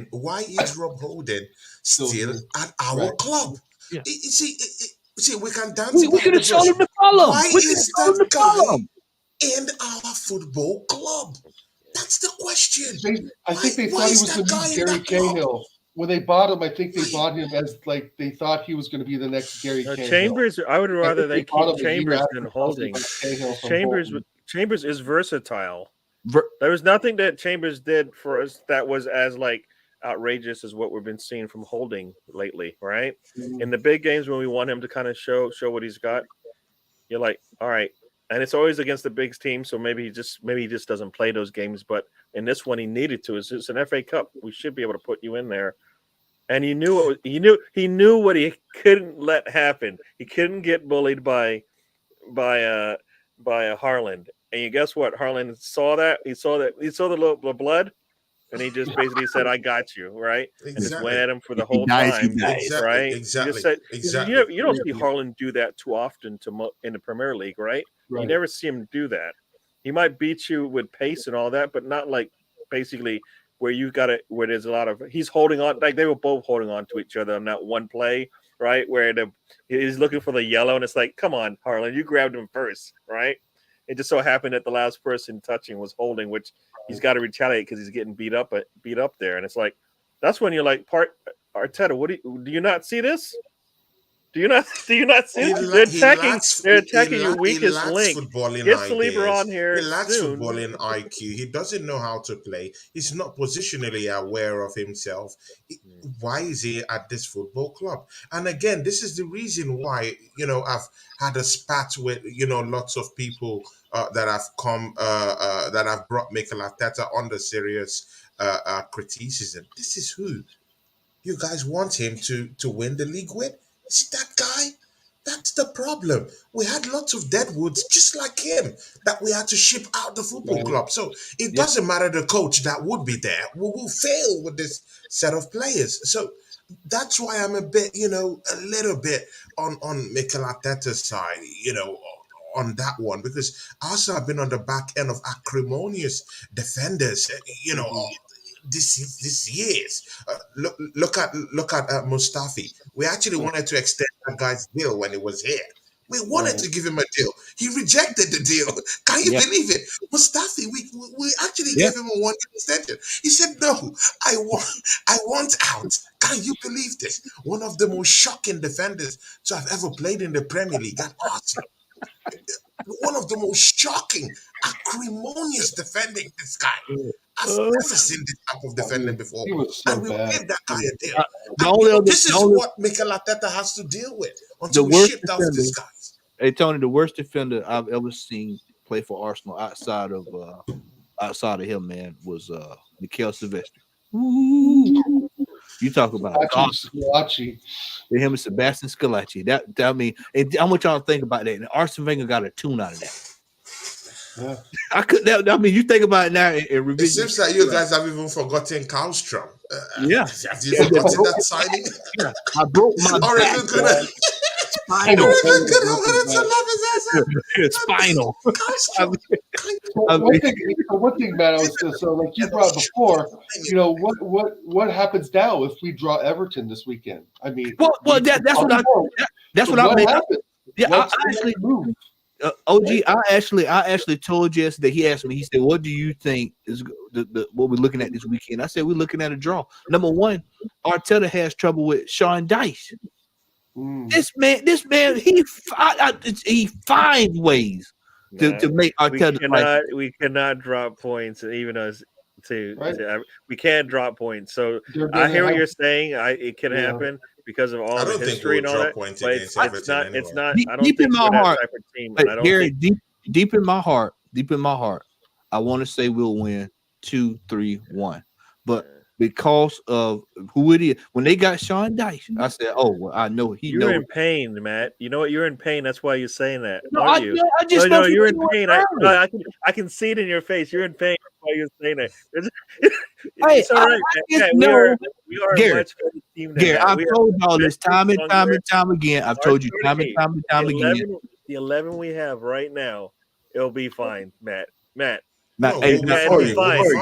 Why is Rob Holding still at our club? Yeah. See, we can dance. We could have told him to follow. Why is that guy in our football club? That's the question. I think they thought he was the new Gary Cahill. When they bought him, I think they bought him as they thought he was going to be the next Gary Cahill. Chambers, I would rather they keep Chambers than Holding. Chambers is versatile. There was nothing that Chambers did for us that was as outrageous as what we've been seeing from Holding lately, right? Mm-hmm. In the big games when we want him to kind of show what he's got, you're like, all right. And it's always against the big team, so maybe he just doesn't play those games. But in this one, he needed to. It's an FA Cup. We should be able to put you in there. And he knew what he couldn't let happen. He couldn't get bullied by Haaland. And you guess what? Haaland saw that. He saw the blood, and he just basically said, "I got you," right? And just went Exactly. at him for the If he whole dies, he time, dies. Exactly. right? He Exactly. just said, Exactly. you don't see Harlan do that too often in the Premier League, right? You Right. never see him do that. He might beat you with pace and all that, but not like basically where you got it, where there's a lot of he's holding on, like they were both holding on to each other on that one play, right? Where he's looking for the yellow, and it's like, come on, Harlan, you grabbed him first, right? It just so happened that the last person touching was holding, which he's got to retaliate because he's getting beat up there, and it's like that's when you're like, Arteta, what do you not see this? Do you not see it? They're attacking your He weakest lacks link. footballing Get Saliba on ideas. He here lacks soon. footballing IQ. He doesn't know how to play. He's not positionally aware of himself. Why is he at this football club? And again, this is the reason why, I've had a spat with, lots of people that have come, that have brought Mikel Arteta under serious criticism. This is who you guys want him to win the league with? It's that guy. That's the problem. We had lots of deadwoods just like him that we had to ship out the football club. So it doesn't matter the coach that would be there. We will fail with this set of players. So that's why I'm a bit, a little bit on Mikel Arteta's side, on that one, because Arsenal have been on the back end of acrimonious defenders, this years. Look at Mustafi. We actually wanted to extend that guy's deal when he was here. We wanted to give him a deal. He rejected the deal. Can you believe it? Mustafi, we actually gave him a 1 year extension. He said, "No, I want out." Can you believe this? One of the most shocking defenders to have ever played in the Premier League at Arsenal. One of the most shocking, acrimonious defending, this guy. I've never seen this type of defending before. He was so And we will bad. give that guy a deal. This is what Mikel Arteta has to deal with until we shipped out these guys. Hey Tony, the worst defender I've ever seen play for Arsenal outside of him, man, was Mikel Sylvester. Ooh. You talk about Scalacci. Him and Sebastian Scalacci. That I mean, I want y'all to think about that. And Arsene Wenger got a tune out of that. Yeah. I mean, you think about it now. It seems like you guys have even forgotten Kallstrom. Yeah, have you forgotten that signing? Yeah, I broke my back. Spinal. Spinal. One thing, man, so like you brought before, what happens now if we draw Everton this weekend? I mean, that's what I mean. Yeah, I actually move. OG, I actually told Jess that he asked me. He said, "What do you think is what we're looking at this weekend?" I said, "We're looking at a draw." Number one, Arteta has trouble with Sean Dyche. This man, he finds ways to make Arteta. We cannot drop points, even us we can't drop points. So I hear what you're saying. It can happen because of all the history and all that. But it's not. It's not. I don't think we're that type of team. Gary, deep in my heart, I want to say we'll win 2-3-1, but because of who it is, when they got Sean Dyche, I said, "Oh, well, I know he." You're in pain, Matt. You know what? You're in pain. That's why you're saying that. No, I just no, you're in pain. I can see it in your face. You're in pain. That's why you're saying that. It's all right, man. We are a much better team now. Gary, I've told y'all this time and time again. I've told you time and time again. The 11 we have right now, it'll be fine, Matt. It'll be fine. It'll be fine. You're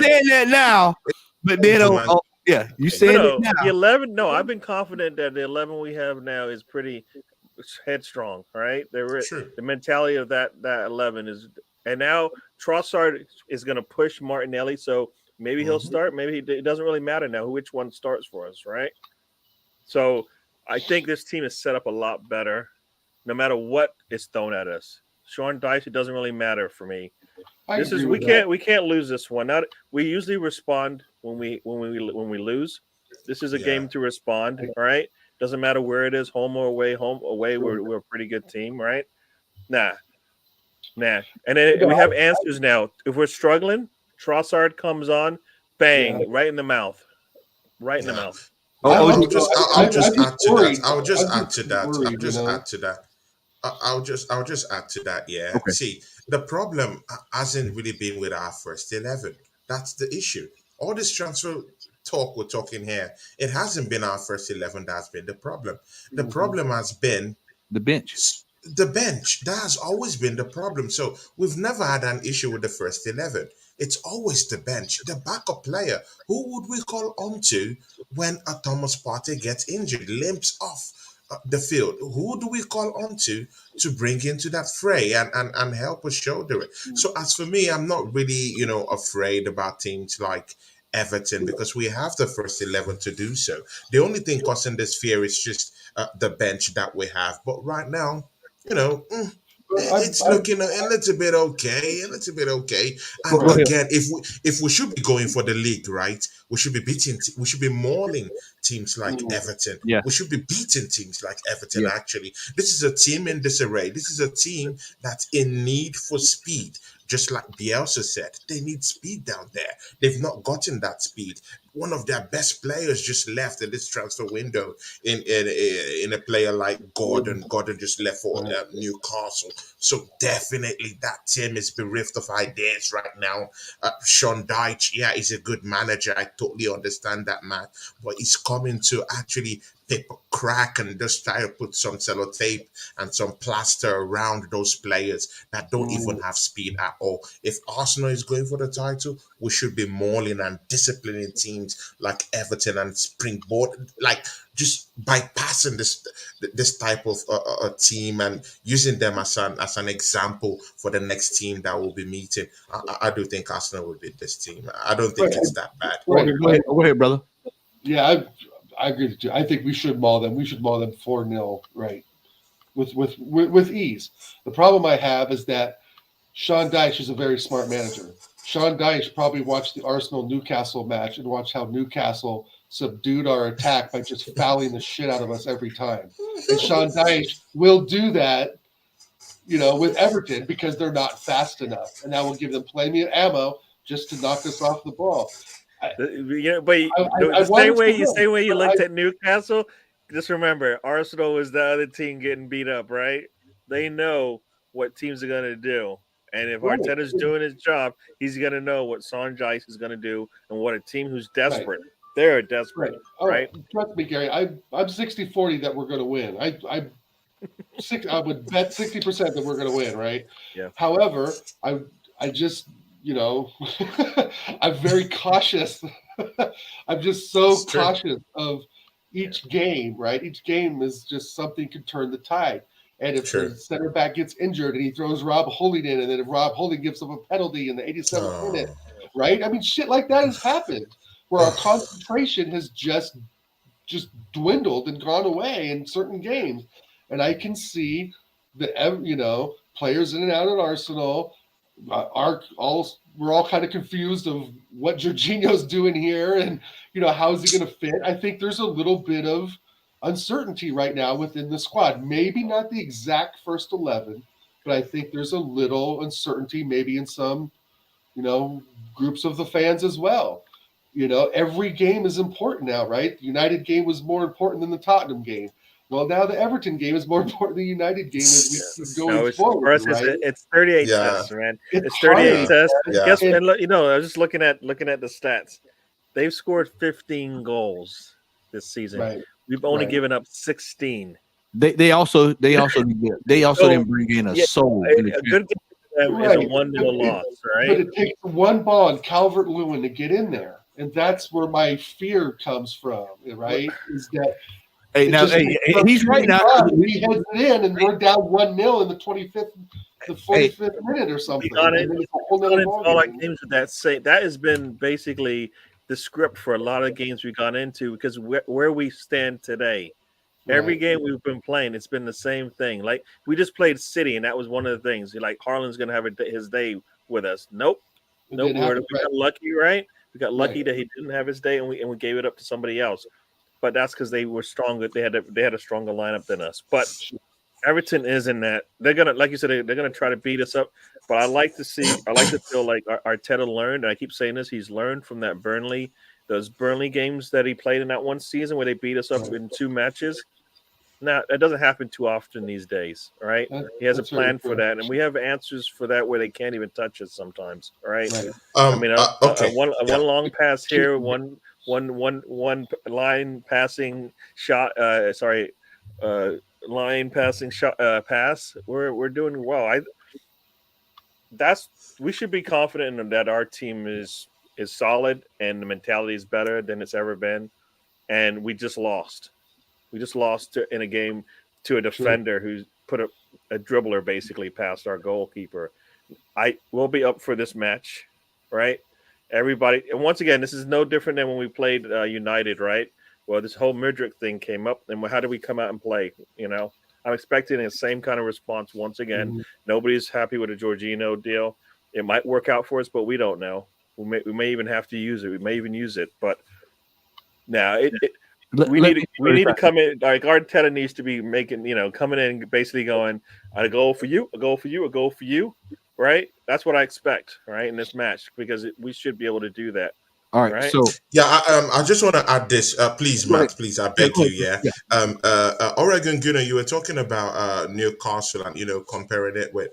saying that now, but then you saying it now. The 11. No, I've been confident that the 11 we have now is pretty headstrong. Right, the mentality of that 11 is, and now Trossard is going to push Martinelli, so maybe he'll start. Maybe it doesn't really matter now which one starts for us, right? So I think this team is set up a lot better, no matter what is thrown at us. Sean Dyche, it doesn't really matter for me. We can't lose this one. We usually respond when we lose. This is a game to respond. All right, doesn't matter where it is, home or away. Home away, we're a pretty good team, right? Nah. And then we have answers now. If we're struggling, Trossard comes on, bang, right in the mouth, in the mouth. I'll just add to that. Yeah. Okay. See, the problem hasn't really been with our first 11. That's the issue. All this transfer talk we're talking here, it hasn't been our first 11 that's been the problem. The problem has been The bench. the bench. That has always been the problem. So we've never had an issue with the first 11. It's always the bench, the backup player. Who would we call on to when a Thomas Partey gets injured, limps off the field? Who do we call on to bring into that fray and help us shoulder it? So as for me, I'm not really, afraid about teams like Everton because we have the first 11 to do so. The only thing causing this fear is just the bench that we have. But right now, you know, mm, it's looking a little bit okay, a little bit okay. And Go ahead. again, if we should be going for the league, right? We should be we should be mauling teams like Everton. Yeah. We should be beating teams like Everton. Yeah. Actually, this is a team in disarray. This is a team that's in need for speed. Just like Bielsa said, they need speed down there. They've not gotten that speed. One of their best players just left in this transfer window in a player like Gordon. Gordon just left for Newcastle. So definitely that team is bereft of ideas right now. Sean Dyche, yeah, he's a good manager. I totally understand that, man. But he's coming to actually paper crack and just try to put some sellotape and some plaster around those players that don't even have speed at all. If Arsenal is going for the title, we should be mauling and disciplining teams like Everton and springboard, like just bypassing this type of a team and using them as an example for the next team that will be meeting. I do think Arsenal will beat this team. I don't think it's that bad. Right. Go ahead, brother. Yeah, I agree with you. I think we should maul them. We should maul them 4-0, right? With ease. The problem I have is that Sean Dyche is a very smart manager. Sean Dyche probably watched the Arsenal-Newcastle match and watched how Newcastle subdued our attack by just fouling the shit out of us every time. And Sean Dyche will do that, with Everton because they're not fast enough. And that will give them plenty of ammo just to knock us off the ball. The same way you looked at Newcastle, just remember Arsenal was the other team getting beat up, right? They know what teams are going to do. And if Arteta's doing his job, he's going to know what Sean Dyche is going to do and what a team who's desperate. They're desperate, right? Trust me, Gary. I'm 60-40 that we're going to win. I would bet 60% that we're going to win, right? Yeah. However, I just, I'm very cautious. I'm just so cautious of each game, right? Each game is just something could turn the tide. And if the center back gets injured and he throws Rob Holding in, and then if Rob Holding gives up a penalty in the 87th minute, right? I mean, shit like that has happened where our concentration has just dwindled and gone away in certain games. And I can see that, players in and out at Arsenal we're all kind of confused of what Jorginho's doing here and, how's he going to fit? I think there's a little bit of uncertainty right now within the squad. Maybe not the exact first 11, but I think there's a little uncertainty maybe in some, groups of the fans as well. Every game is important now, right? The United game was more important than the Tottenham game. Well, now the Everton game is more important than the United game as we keep going forward. For us, right? It's 38 tests, man. It's 38 tests. Yeah. Guess, and I was just looking at the stats. They've scored 15 goals this season. Right. We've only given up 16. They also didn't bring in a soul. A good game for them is a 1-0 loss, right? But it takes one ball and Calvert-Lewin to get in there, and that's where my fear comes from, right? Is that he's right now. He heads it in, and we're down 1-0 in the 45th minute or something. All our games with that has been basically the script for a lot of games we've gone into because where we stand today. Every game we've been playing, it's been the same thing. Like we just played City, and that was one of the things. Like Harlan's going to have his day with us. Nope. We got lucky, right? We got lucky that he didn't have his day, and we gave it up to somebody else. But that's because they were stronger. They had a stronger lineup than us. But Everton is in that. They're gonna, like you said, they're gonna try to beat us up. But I like to feel like Arteta learned. And I keep saying this. He's learned from those Burnley games that he played in that one season where they beat us up in 2 matches. Now that doesn't happen too often these days. All right, he has a That's very plan for true. that, and we have answers for that where they can't even touch us sometimes. All right. Right. I mean, Okay. one Yeah. long pass here, one line passing shot. Line passing shot pass. We're doing well. We should be confident in that our team is solid and the mentality is better than it's ever been. And we just lost. We just lost in a game to a defender who's put a dribbler basically past our goalkeeper. I will be up for this match, right? Everybody, and once again, this is no different than when we played United, right? Well, this whole Mudryk thing came up, and how do we come out and play? I'm expecting the same kind of response once again. Mhm. Nobody's happy with a Jorginho deal. It might work out for us, but we don't know. We may even have to use it. We may even use it, but now we need to come in. Like Arteta needs to be making, coming in basically going, a goal for you, a goal for you, a goal for you, right? That's what I expect, right, in this match because we should be able to do that. All right. Right? So Yeah, I just want to add this, please, go ahead. Matt, please, I Yeah, beg go you, ahead. yeah. Yeah. Oregon Gunnar, you were talking about Newcastle and comparing it with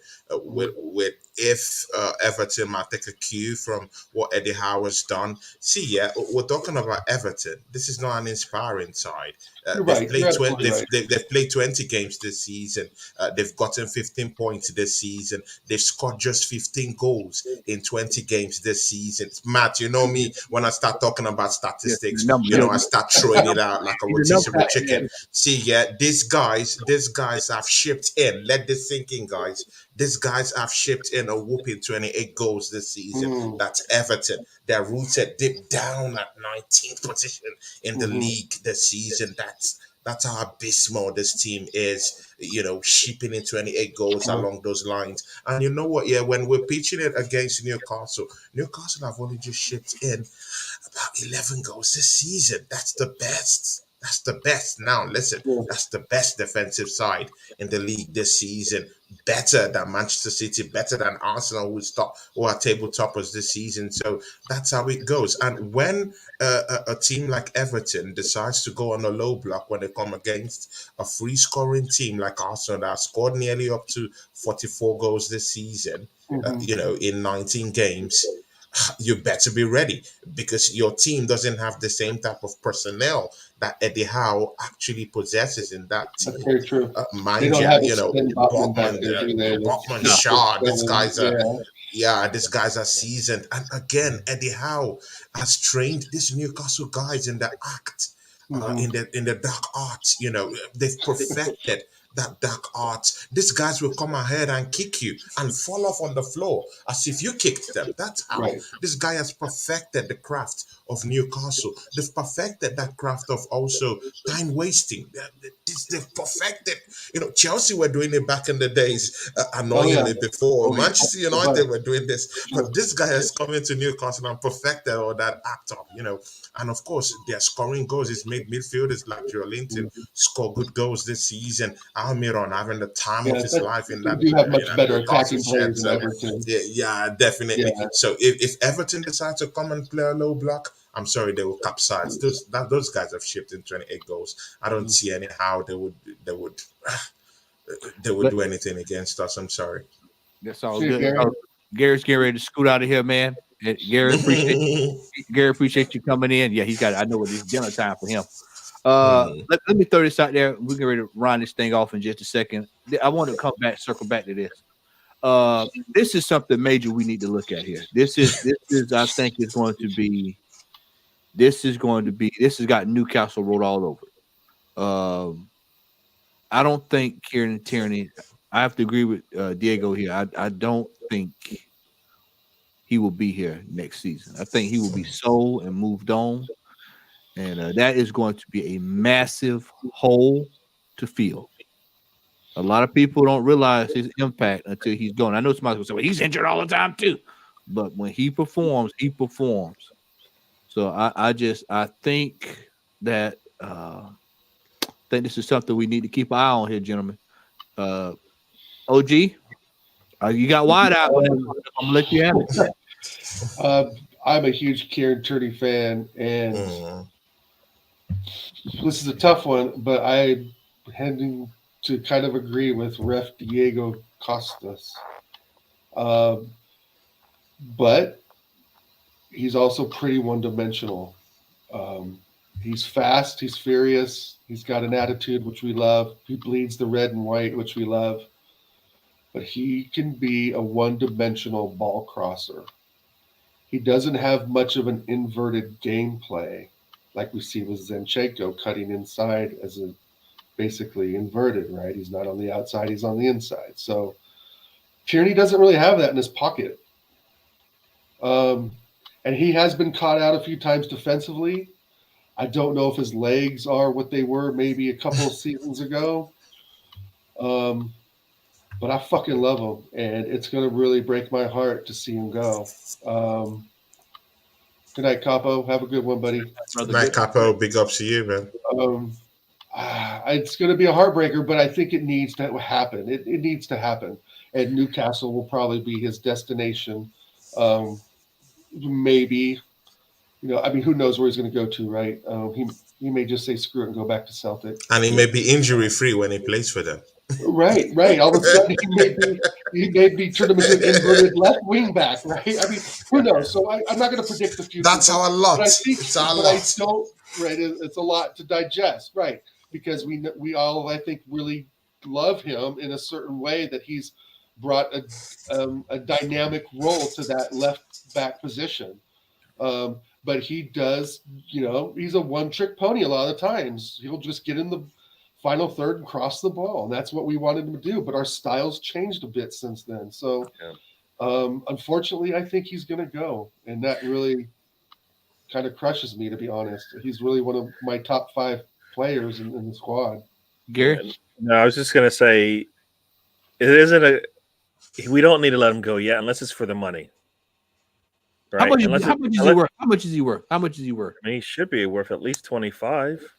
if Everton might take a cue from what Eddie Howe has done. See, yeah, we're talking about Everton. This is not an inspiring side. You're They've right. played You're 20. absolutely right. They've played 20 games this season. They've gotten 15 points this season. They've scored just 15 goals in 20 games this season. Matt, you know me, when I start talking about statistics, the number. I start throwing it out like a The number. rotisserie chicken. See, yeah, these guys have shipped in. Let this sink in, guys. These guys have shipped in a whooping 28 goals this season. Mhm. That's Everton. They're rooted deep down at 19th position in the Mhm. league this season. That's how abysmal this team is, shipping in 28 goals along those lines. And you know what? Yeah, when we're pitching it against Newcastle have only just shipped in about 11 goals this season. That's the best. That's the best. Now, listen, Yeah. that's the best defensive side in the league this season. Better than Manchester City, better than Arsenal, who are table toppers this season. So that's how it goes. And when a team like Everton decides to go on a low block when they come against a free scoring team like Arsenal that scored nearly up to 44 goals this season, Mhm. in 19 games, you better be ready because your team doesn't have the same type of personnel that Eddie Howe actually possesses in that That's team. very true. They Mind don't you, have a Sven Botman back Bachman, there, do they? Bachman, No. Shaw, Yeah. these guys are seasoned. And again, Eddie Howe has trained these Newcastle guys in the act, Mhm. in the dark arts. They've perfected that dark art. These guys will come ahead and kick you and fall off on the floor as if you kicked them. That's how Right. this guy has perfected the craft of Newcastle. They've perfected that craft of also time wasting. They've perfected. Chelsea were doing it back in the days, Oh yeah. annoyingly before. Oh yeah. Manchester But United were doing this, but this guy has come into Newcastle and perfected all that act up. And of course, their scoring goals is made midfielders like Joe Linton score good goals this season. Almiron having the time of yeah, his life in we that do have in much that better Newcastle attacking shed. players than So Everton. yeah, definitely. Yeah. So if Everton decides to come and play a low block, I'm sorry, they will capsize. Those guys have shipped in 28 goals. I don't see any how they would they would But do anything against us. I'm sorry. that's all Cheers, good. Gary. Gary's getting ready to scoot out of here, man. Gary appreciate you coming in. Yeah, he's got. I know it's dinner time for him. Let me throw this out there. We're getting ready to round this thing off in just a second. I want to circle back to this. This is something major we need to look at here. This is I think is going to be. This has got Newcastle wrote all over it. I don't think Kieran Tierney. I have to agree with Diego here. I don't think he will be here next season. I think he will be sold and moved on, and that is going to be a massive hole to fill. A lot of people don't realize his impact until he's gone. I know somebody's going to say, "Well, he's injured all the time too," but when he performs, he performs. So I think that this is something we need to keep an eye on here, gentlemen. OG, you got wide out, man. I'm gonna let you have it. I'm a huge Kieran Tierney fan, and Mhm. this is a tough one, but I tending to kind of agree with Ref Diego Costas. But he's also pretty one-dimensional. He's fast, he's furious, he's got an attitude, which we love. He bleeds the red and white, which we love. But he can be a one-dimensional ball crosser. He doesn't have much of an inverted gameplay, like we see with Zinchenko cutting inside as a basically inverted, right? He's not on the outside, he's on the inside. So Tierney doesn't really have that in his pocket. And he has been caught out a few times defensively. I don't know if his legs are what they were maybe a couple of seasons ago. But I fucking love him, and it's going to really break my heart to see him go. Good night, Capo. Have a good one, buddy. Good night, Capo. Big ups to you, man. It's going to be a heartbreaker, but I think it needs to happen. It needs to happen. And Newcastle will probably be his destination. Maybe, I mean, who knows where he's going to go to, right? He may just say screw it and go back to Celtic. And he may be injury-free when he plays for them. Right. All of a sudden, he may be turned him into an inverted left wing back, right? I mean, who knows? So I'm not going to predict the future. That's our lot. It's a lot. Right? It's a lot to digest, right? Because we all, I think, really love him in a certain way that he's brought a dynamic role to that left back position. But he does, he's a one-trick pony a lot of the times. He'll just get in the final third and cross the ball, and that's what we wanted him to do. But our styles changed a bit since then. So, unfortunately, I think he's going to go, and that really kind of crushes me, to be honest. He's really one of my top 5 players in the squad. Gary? No, I was just going to say, we don't need to let him go yet, unless it's for the money. Right? How much is he worth? How much is he worth? How much is he worth? I mean, he should be worth at least 25.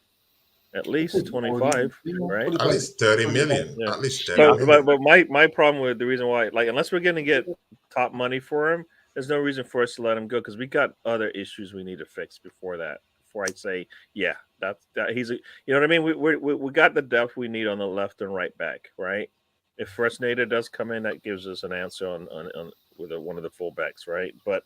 At least 25, right? At least 30 million. Yeah. At least 30 million. But my problem with the reason why, unless we're going to get top money for him, there's no reason for us to let him go, because we got other issues we need to fix before that. Before I say, yeah, that he's you know what I mean? We got the depth we need on the left and right back, right? If First Nader does come in, that gives us an answer on with one of the fullbacks, right? But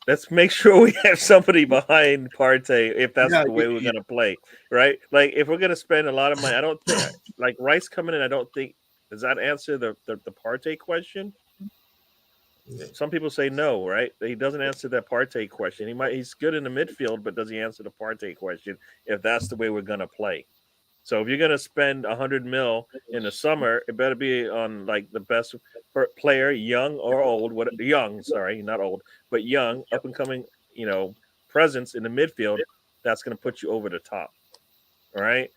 let's make sure we have somebody behind Partey if that's the way we're going to play, right? Like, if we're going to spend a lot of money, I don't think, like, Rice coming in, I don't think, does that answer the Partey question? Yeah. Some people say no, right? He doesn't answer that Partey question. He's good in the midfield, but does he answer the Partey question if that's the way we're going to play? So if you're going to spend 100 mil in the summer, it better be on, like, the best player, young or old, not old, but young, up and coming, presence in the midfield. That's going to put you over the top. All right.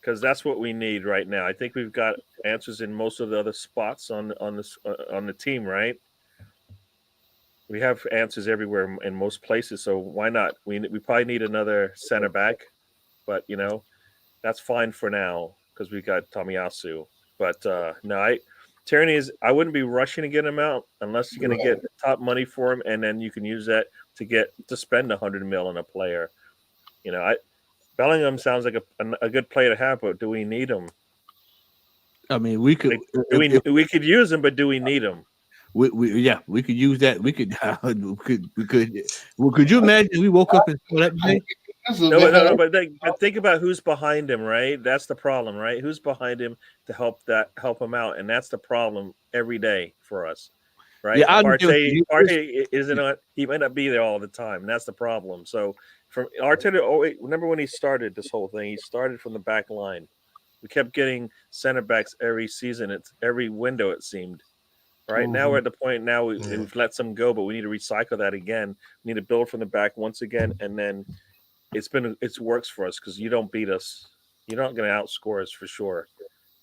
Because that's what we need right now. I think we've got answers in most of the other spots on the team, right? We have answers everywhere in most places. So why not? We probably need another center back, but that's fine for now because we got Tomiyasu. But no, Tierney I wouldn't be rushing to get him out unless you're going to get top money for him, and then you can use that to spend 100 mil on a player. Bellingham sounds like a good player to have, but do we need him? I mean, we could. We could use him, but do we need him? We could use that. We could. Well, could you imagine we woke up and saw that today? No, but think about who's behind him, right? That's the problem, right? Who's behind him to help him out, and that's the problem every day for us, right? Yeah, Partey isn't. He might not be there all the time, and that's the problem. So, from Arteta, remember when he started this whole thing? He started from the back line. We kept getting center backs every season. It's every window, it seemed. Right now we're at the point now we've let some go, but we need to recycle that again. We need to build from the back once again, and then it works for us because you don't beat us. You're not going to outscore us for sure,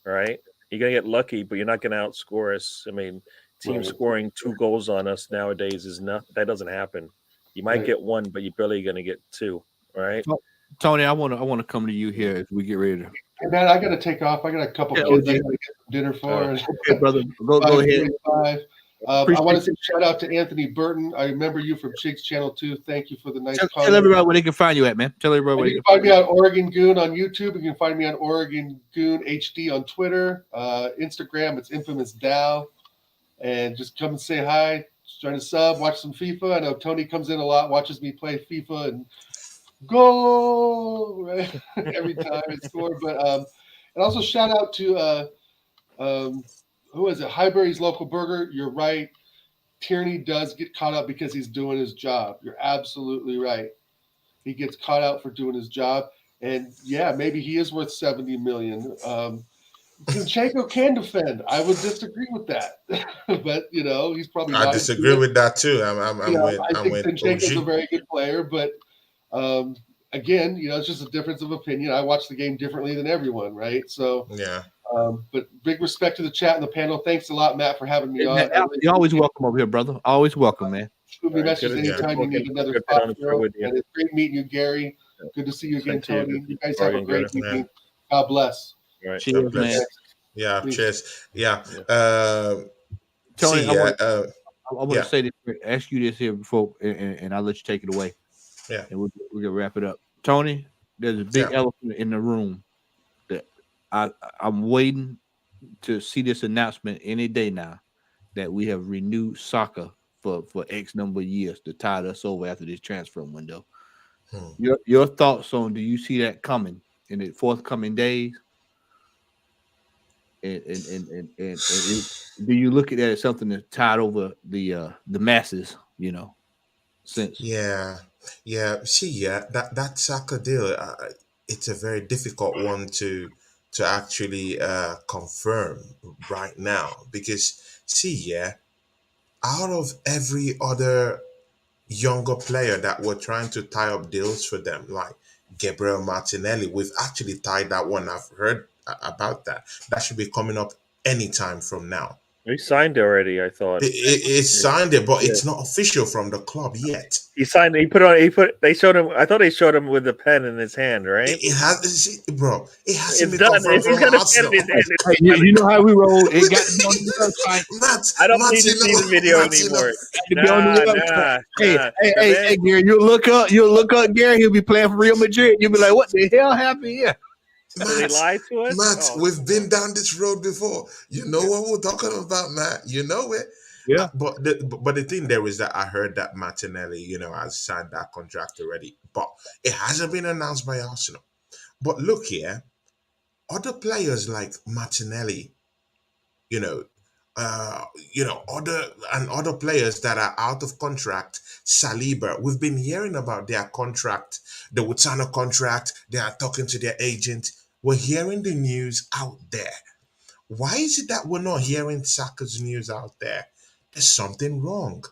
right? You're going to get lucky, but you're not going to outscore us. I mean, team scoring 2 goals on us nowadays that doesn't happen. You might get 1, but you're barely going to get 2, right? Tony, I want to come to you here as we get ready to. Hey man, I got to take off. I got a couple kids I got to get dinner for. Okay, brother, go ahead. I Appreciate want to say shout out to Anthony Burton. I remember you from Chig's channel too. Thank you for the nice Tell comment. everybody where they can find you at, man. Tell everybody And where you they can find me on Oregon Goon on YouTube. You can find me on Oregon Goon HD on Twitter, Instagram. It's Infamous Dow, and just come and say hi. Just trying to sub, watch some FIFA. I know Tony comes in a lot, watches me play FIFA, and goal right? Every time I score. But and also shout out to who is it? Highbury's Local Burger. You're right. Tierney does get caught up because he's doing his job. You're absolutely right. He gets caught out for doing his job, and yeah, maybe he is worth 70 million. Zinchenko can defend. I would disagree with that, but he's probably I not. disagree with that too. I I'm think with Zinchenko's a OG. very good player, but again, it's just a difference of opinion. I watch the game differently than everyone, right? So, Yeah. but big respect to the chat and the panel. Thanks a lot, Matt, for having me on. You're always welcome over here, brother. Always welcome, man. Shoot me messages Good anytime you need another good spot on the show fill. with you. And it's great meeting you, Gary. Good to see you again, Same to you. Tony. You guys have a Oregon, great good. evening. God bless. All right. Cheers, man. Yeah. Please. Cheers. Yeah. Tony, See, I yeah. want Yeah. to say this, ask you this here before, and I'll let you take it away. Yeah. And we're gonna wrap it up. Tony, there's a big Yeah. elephant in the room that I'm waiting to see this announcement any day now that we have renewed soccer for X number of years to tide us over after this transfer window. Your thoughts on, do you see that coming in the forthcoming days? And do you look at that as something that's tied over the masses, since Yeah. See, yeah, that soccer deal, it's a very difficult one to actually confirm right now because see, yeah, out of every other younger player that were trying to tie up deals for them, like Gabriel Martinelli. We've actually tied that one. I've heard about that. That should be coming up anytime from now. He signed already, I thought. It's signed it, but it's not official from the club yet. He signed. They showed him. I thought they showed him with the pen in his hand, right? It has, see, bro. It hasn't It's been done. confirmed If he's from got a pen Arsenal. in his hand, it's hey, you know how we roll. It got to be on the website. I don't Matt, need to see the video anymore. Got to be on the website. Hey, Gary, you look up Gary. He'll be playing for Real Madrid. You'll be like, what the hell happened here? So they lied to us. Matt, we've been down this road before. You know what we're talking about, Matt. You know it. Yeah. But the thing there is that I heard that Martinelli, has signed that contract already, but it hasn't been announced by Arsenal. But look here, other players like Martinelli, you know, other players that are out of contract, Saliba. We've been hearing about their contract. They would sign a contract. They are talking to their agent. We're hearing the news out there. Why is it that we're not hearing Saka's news out there? There's something wrong.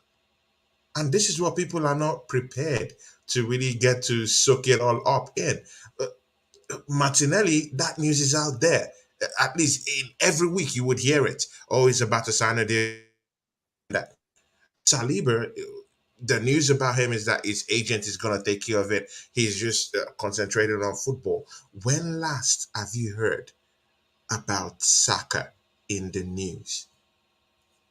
And this is what people are not prepared to really get to soak it all up in. Martinelli, that news is out there. At least in every week you would hear it. Oh, he's about to sign a deal. That Saliba, the news about him is that his agent is going to take care of it. He's just concentrated on football. When last have you heard about Saka in the news?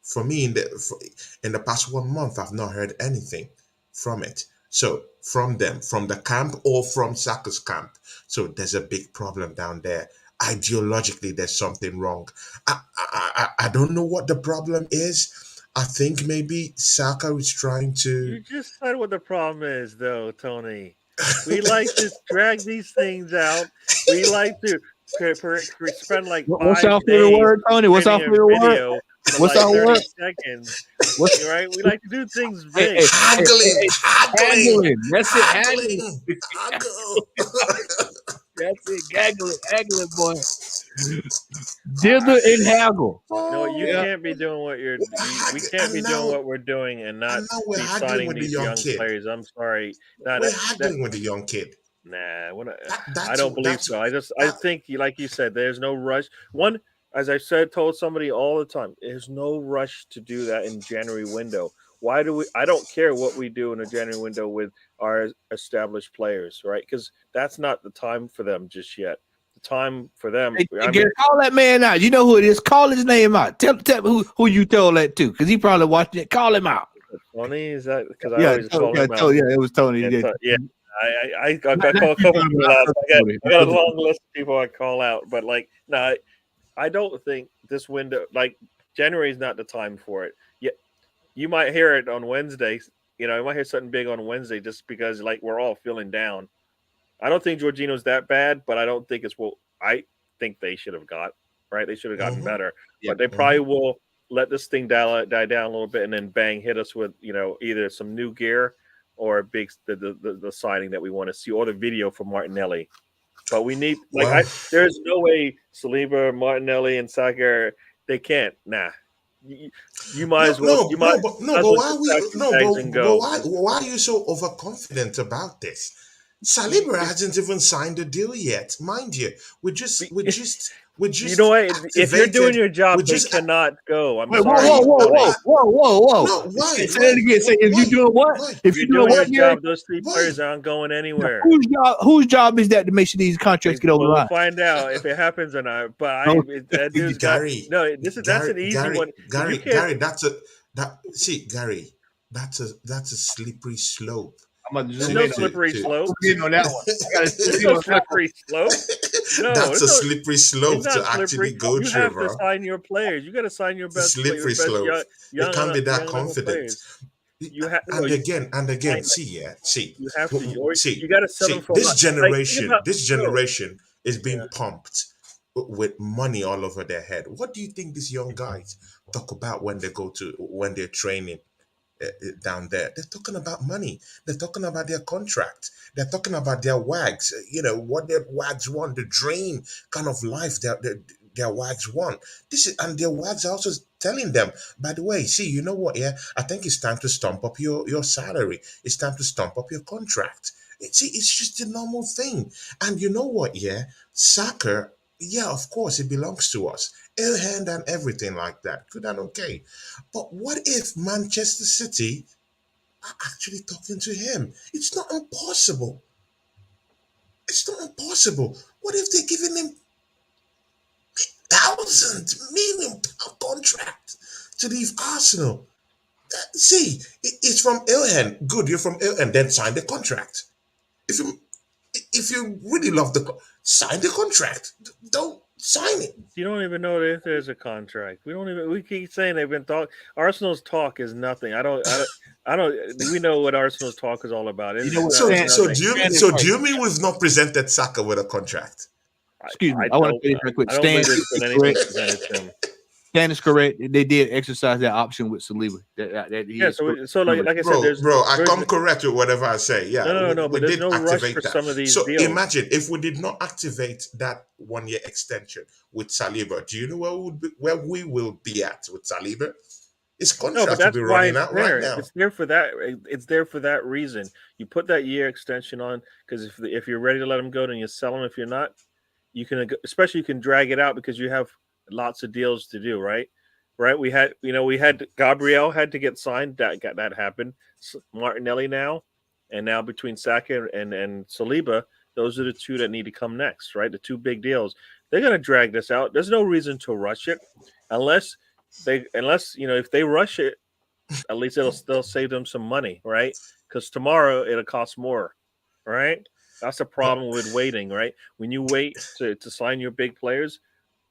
For me, in the past 1 month, I've not heard anything from it. So from them, from the camp or from Saka's camp. So there's a big problem down there. Ideologically, there's something wrong. I don't know what the problem is. I think maybe Saka is trying You to. just said what the problem is, though, Tony. We like to drag these things out. We like to spend like What's 5 our favorite days word, Tony? What's our creating a favorite word? video for What's like our 30 word? seconds. What's Right? We like to do things Hey, big. Haggling. That's it, haggling. Haggle. That's it, haggling, boy. Dither and haggle. No, you Yeah. can't be doing what you're. We can't And be now- doing what we're doing and not and now we're be haggling signing with the these young young kid. players. I'm sorry. Nah, We're that, haggling with the young kid. nah, I That's don't believe that's so. I that- think, like you said, there's no rush. One, as I said, told somebody all the time, there's no rush to do that in January window. Why do we? I don't care what we do in a January window with our established players, right? Because that's not the time for them just yet. The time for them. Hey, I mean, Gary, call that man out. You know who it is. Call his name out. Tell who you told that to, because he probably watching it. Call him out. Tony, is that because I Yeah, always call him out? yeah, it was Tony. Yeah, Yeah. yeah. I call Not a you, couple Tony, people but out. So Tony. I got a long list of people I call out, but like, no, I don't think this window, like January, is not the time for it. Yeah, you might hear it on Wednesday. You know, you might hear something big on Wednesday just because like we're all feeling down. I don't think Jorginho's that bad, but I don't think it's what I think they should have got. Right, they should have gotten better, Yeah. but they probably will let this thing die down a little bit and then bang hit us with either some new gear or the signing that we want to see or the video for Martinelli. But we need Well, there's no way Saliba, Martinelli, and Saka they can't. Nah, you might as well you might no, as but well why just we pack your no, bags and go. why are you so overconfident about this? You, Saliba hasn't even signed a deal yet, mind you. We you just know what? If you're doing activated. your We job, they just cannot go. I'm Wait, sorry, Tony. no. Why? Say it again. Say if Why? you doing what? Why? If You're you doing doing your what, Gary? job. Those three Why? players aren't going anywhere. Whose job is that to make sure these contracts get over the We'll line? find out if it happens or not. But No. that dude's got Gary, no. That's an easy one. You can't. Gary. Gary. That's a slippery slope. I'm about to There's zoom no in slippery slope. on that one. I gotta There's zoom in no on that one. slippery slope. No, That's a no. slippery It's slope not to slippery. actually go You through, have to bro. sign your players. You got to sign your A best slippery slope. It can't be that young confident. players. You have And you again, sign them. see, You have to. Or you see, got to sell them see. for a lot. Like think about This no. generation is being Yeah. pumped with money all over their head. What do you think these young guys talk about when they're training down there? They're talking about money. They're talking about their contract. They're talking about their wags. What their wags want, the dream kind of life that their wags want. And their wags are also telling them, by the way, see, you know what? Yeah, I think it's time to stump up your salary. It's time to stump up your contract. It's just a normal thing. And you know what? Yeah, soccer. Yeah, of course, it belongs to us. Ill hand and everything like that. Good and okay. But what if Manchester City are actually talking to him? It's not impossible. It's not impossible. What if they're giving him thousand million pound contract to leave Arsenal? See, it's from Ilhan. Good, you're from Ilhan. Then sign the contract. If you really love sign the contract. Don't sign it. You don't even know if there's a contract. We keep saying they've been talk. Arsenal's talk is nothing. I don't. We know what Arsenal's talk is all about. You know what? So It's so nothing. do you mean we've not presented Saka with a contract? Excuse me. I I want don't. to say this real quick. I don't Stan believe there's is been anything correct. presented to him. Stan is correct. They did exercise that option with Saliba. Yeah. So like I said, Bro, I there's come correct with whatever I say. Yeah, no. we But there's did no rush activate for that. some of these So deals. imagine if we did not activate that 1 year extension with Saliba. Do you know where we will be at with Saliba? His No, but contract will that's be why running it's out there. right now. It's there for that. It's there for that reason. You put that year extension on because if you're ready to let him go, then you sell him. If you're not, you can especially you can drag it out because you have lots of deals to do. Right. We had Gabriel had to get signed. That happened. Martinelli now, and now between Saka and Saliba, those are the two that need to come next. Right. The two big deals. They're going to drag this out. There's no reason to rush it unless if they rush it, at least they'll save them some money, right? Because tomorrow it'll cost more, right? That's the problem with waiting, right? When you wait to sign your big players,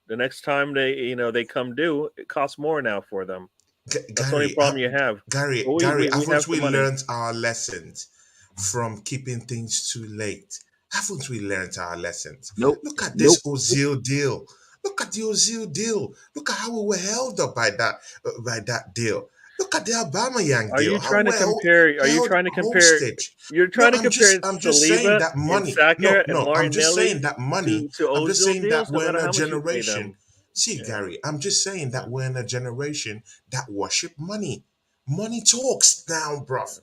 the next time they come due, it costs more now for them. That's the only problem you have. But Gary, we have haven't the we money. learned our lessons from keeping things too late? Haven't we learned our lessons? Nope. Look at Nope. this Ozil deal. Look at the Ozil deal. Look at how we were held up by that deal. Look at the Aubameyang Are deal. you How trying to we're compare? Are you held trying to compare? hostage. You're No, trying to compare I'm just saying Saliba that and money. Saka and No, I'm just saying Martinelli that money. to I'm just Ozil saying that deals, no we're in matter a how much you pay them. generation. See, Yeah. Gary, I'm just saying that we're in a generation that worship money. Money talks now, bruv.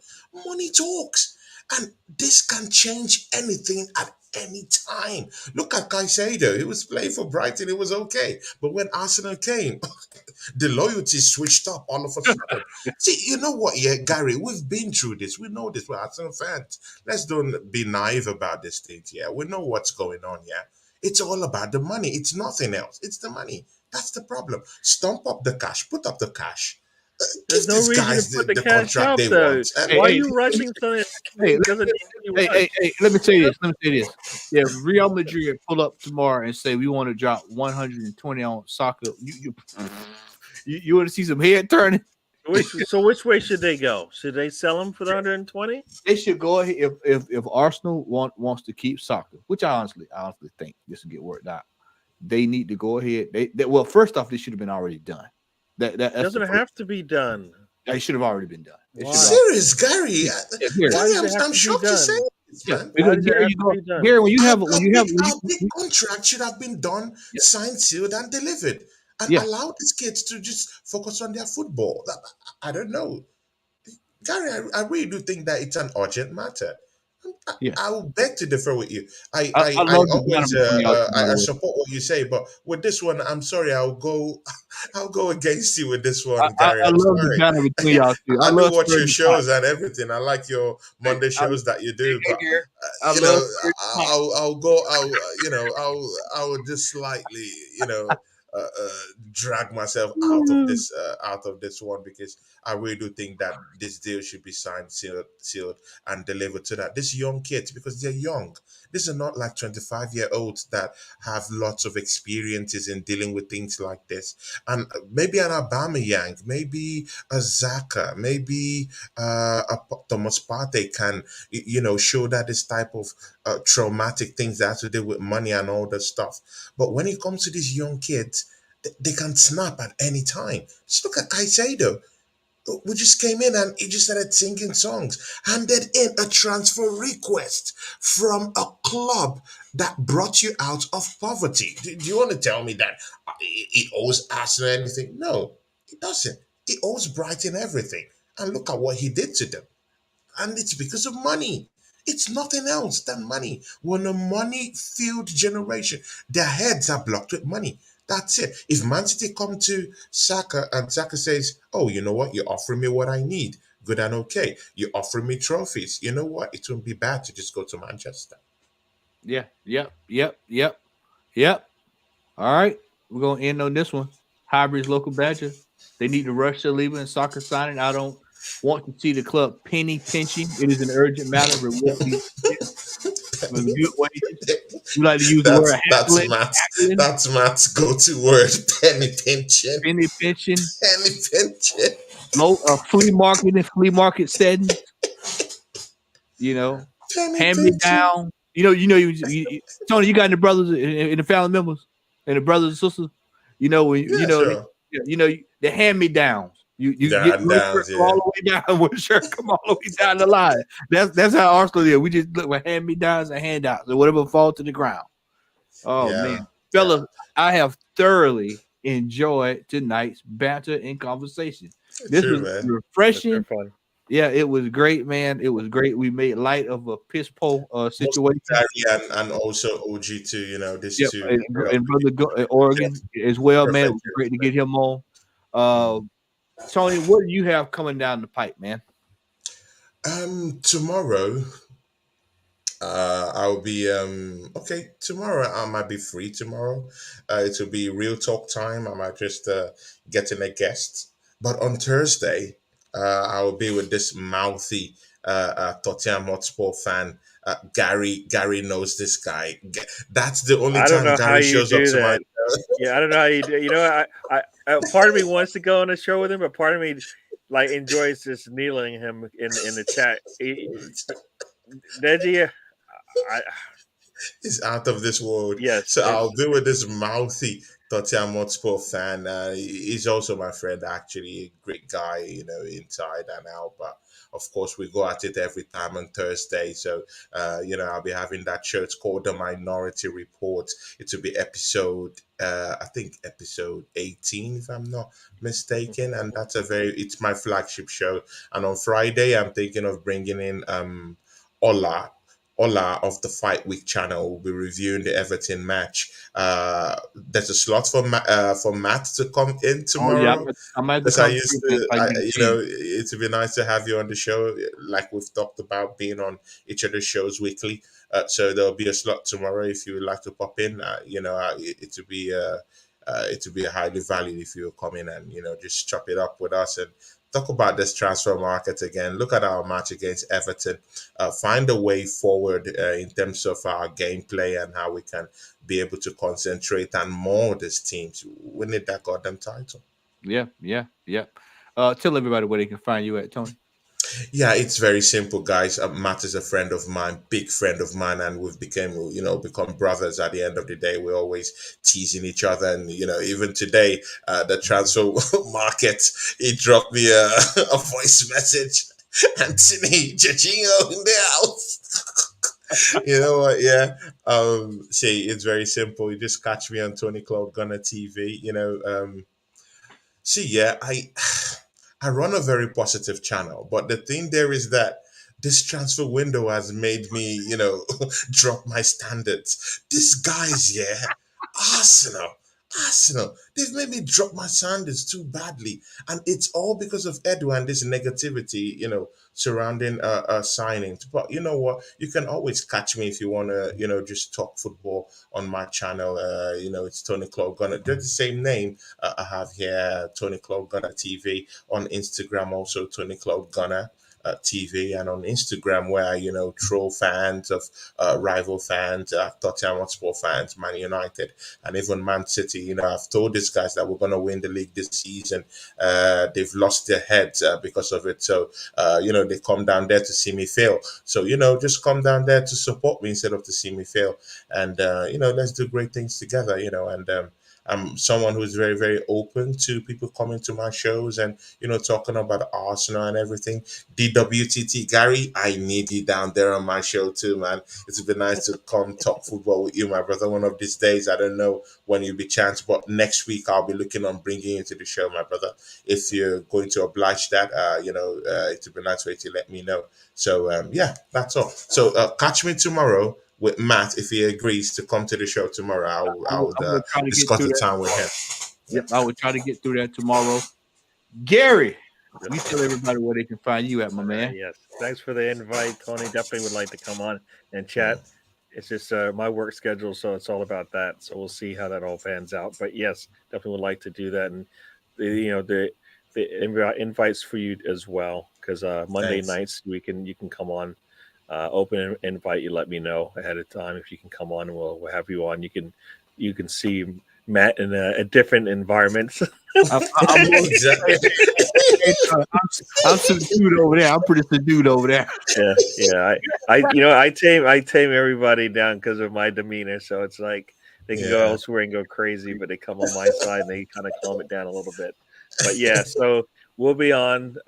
Money talks. And this can change anything at any time. Look at Caicedo. He was playing for Brighton. It was okay. But when Arsenal came, the loyalty switched up all of a sudden. See, you know what, yeah, Gary, we've been through this. We know this. We're Arsenal fans. Let's don't be naive about these things, yeah. We know what's going on, yeah. It's all about the money. It's nothing else. It's the money. That's the problem. Stump up the cash. Put up the cash. There's Give no these reason to guys put the the cash contract out they though. want. And Hey, Why are hey, you rushing something that hey, doesn't need to be hey, hey, rushed? hey, let me say this. Let me say this. If Real Madrid pull up tomorrow and say we want to drop 120 on soccer, you want to see some head turning? Which way should they go? Should they sell him for the 120? They should go ahead if Arsenal wants to keep soccer, which I honestly think this will get worked out. They need to go ahead. Well, first off, this should have been already done. That's the Doesn't first. have to be done. It should have already been done. It should have Why? serious, Gary. yeah, Gary. Why Gary, does it have I'm to be shocked you're saying done? this, Yeah, man. Why because does it Gary, have you to go be done? Gary when you have A when you have big, when a big you contract should have been done, yeah, signed, sealed, and delivered, and yeah, allow these kids to just focus on their football. I don't know, Gary. I really do think that it's an urgent matter. yeah. I will beg to differ with you. I I love the banner always between y'all two, by I the way. support what you say, but with this one, I'm sorry. I'll go. I'll go against you with this I, one, I, Gary. I I'm love the sorry. banner between y'all two. I I do love watch Spurs your and Tottenham. shows and everything. I like your Hey, Monday shows that you do, hey, but Gary, I you love know, Spurs and Tottenham. I'll go. I'll just slightly, drag myself out of this one because I really do think that this deal should be signed, sealed, and delivered to that this young kids because they're young. These are not like 25-year-olds that have lots of experiences in dealing with things like this. And maybe an Aubameyang, maybe a Zaka, maybe Thomas Partey can, show that this type of traumatic things that have to do with money and all that stuff. But when it comes to these young kids, they can snap at any time. Just look at Caicedo, who just came in and he just started singing songs, handed in a transfer request from a club that brought you out of poverty. Do you want to tell me that he owes Arsenal anything? No, he doesn't. He owes Brighton everything. And look at what he did to them. And it's because of money. It's nothing else than money. When a money filled generation, their heads are blocked with money. That's it. If Man City come to Saka and Saka says, "Oh, you know what? You're offering me what I need. Good and okay. You're offering me trophies. You know what? It wouldn't be bad to just go to Manchester." Yeah, yep. All right, we're gonna end on this one. Hybrids local badger. They need to rush their leaving and soccer signing. I don't want to see the club penny pinching. It is an urgent matter. Reward these with good wages. You like to use the word That's haggling, Matt's haggling, that's Matt's go-to word. Penny pinching. penny pinching, Penny pinching. low flea market and flea market settings. You know, Penny hand me pinching. down. Tony, you got any brothers in the family members and the brothers and sisters. You know when Yeah, sure. the hand me downs. You Yeah, get and one downs, shirt come all yeah. the way down, one shirt come all the way down the line. That's how Arsenal is. We just look with hand me downs and handouts or whatever fall to the ground. Oh man, Yeah. Yeah. fellas, I have thoroughly enjoyed tonight's banter and conversation. This True, was man. They're refreshing. fun. Yeah, it was great, man. It was great. We made light of a piss poor Most situation. Gary and also OG too. These Yep, two. and brother Oregon as well, man. It Perfect. was great to get him on. Uh, Tony, what do you have coming down the pipe, man? Tomorrow, I'll be okay. Tomorrow I might be free. Tomorrow, it will be real talk time. I might just get in a guest. But on Thursday, I will be with this mouthy Tottenham Hotspur fan. Gary knows this guy. That's the only I don't time know how Gary you shows up do to my. that. Yeah, I don't know how you do. Part of me wants to go on a show with him, but part of me like enjoys just kneeling him in the chat. Deji, I Is out of this world. yes, So I'll be with this mouthy Tottenham Hotspur fan. He's also my friend, actually, a great guy, inside and out. But of course, we go at it every time on Thursday. So, I'll be having that show. It's called The Minority Report. It will be I think episode 18, if I'm not mistaken. And it's my flagship show. And on Friday, I'm thinking of bringing in Ola. Ola of the Fight Week channel will be reviewing the Everton match. There's a slot for Matt to come in Oh yeah, tomorrow. I'm at the Because I come used through, man, to, so I can get a chance. it would be nice to have you on the show. Like we've talked about being on each other's shows weekly. So there'll be a slot tomorrow if you would like to pop in. It would be it would be highly valued if you come in and just chop it up with us and talk about this transfer market again. Look at our match against Everton. Find a way forward in terms of our gameplay and how we can be able to concentrate and mold this team to win it that goddamn title. Yeah. Tell everybody where they can find you at, Tony. Yeah, it's very simple, guys. Matt is a friend of mine, big friend of mine, and we've become brothers. At the end of the day, we're always teasing each other, and even today, the transfer market, he dropped me a voice message. Anthony Jorginho in the house. You know what? Yeah. See, it's very simple. You just catch me on Tony Claude Gunner TV. See, yeah, I run a very positive channel, but the thing there is that this transfer window has made me, drop my standards. These guys, yeah, Arsenal, Arsenal, they've made me drop my standards too badly, and it's all because of Edu and this negativity, surrounding signings. But you know what? You can always catch me if you want to, just talk football on my channel. It's Tony Claude Gunner. They're the same name I have here, Tony Claude Gunner TV. On Instagram, also Tony Claude Gunner TV, and on Instagram, where I, troll fans of rival fans, Tottenham Hotspur fans, Man United, and even Man City. I've told these guys that we're going to win the league this season. They've lost their heads because of it. So, they come down there to see me fail. So, just come down there to support me instead of to see me fail. And, let's do great things together, and I'm someone who's very, very open to people coming to my shows and, talking about Arsenal and everything. DWTT, Gary, I need you down there on my show too, man. It's been nice to come talk football with you, my brother. One of these days, I don't know when you'll be chance, but next week I'll be looking on bringing you to the show, my brother. If you're going to oblige that, it would be nice for you to let me know. So, yeah, that's all. So, catch me tomorrow with Matt if he agrees to come to the show tomorrow. I would I'm gonna try to get discuss through the that. time with him. Yep, I will try to get through that tomorrow. Gary, you tell everybody where they can find you at, my man. Yes. Thanks for the invite, Tony. Definitely would like to come on and chat. It's just my work schedule, so it's all about that. So we'll see how that all pans out. But yes, definitely would like to do that, and the invites for you as well, because Monday Thanks. nights you can come on. Open invite. You let me know ahead of time if you can come on, and we'll have you on. You can see Matt in a different environment. I'm subdued over there. I'm pretty subdued over there. Yeah. I tame everybody down because of my demeanor. So it's like they can go Yeah. elsewhere and go crazy, but they come on my side and they kind of calm it down a little bit. But yeah, so we'll be on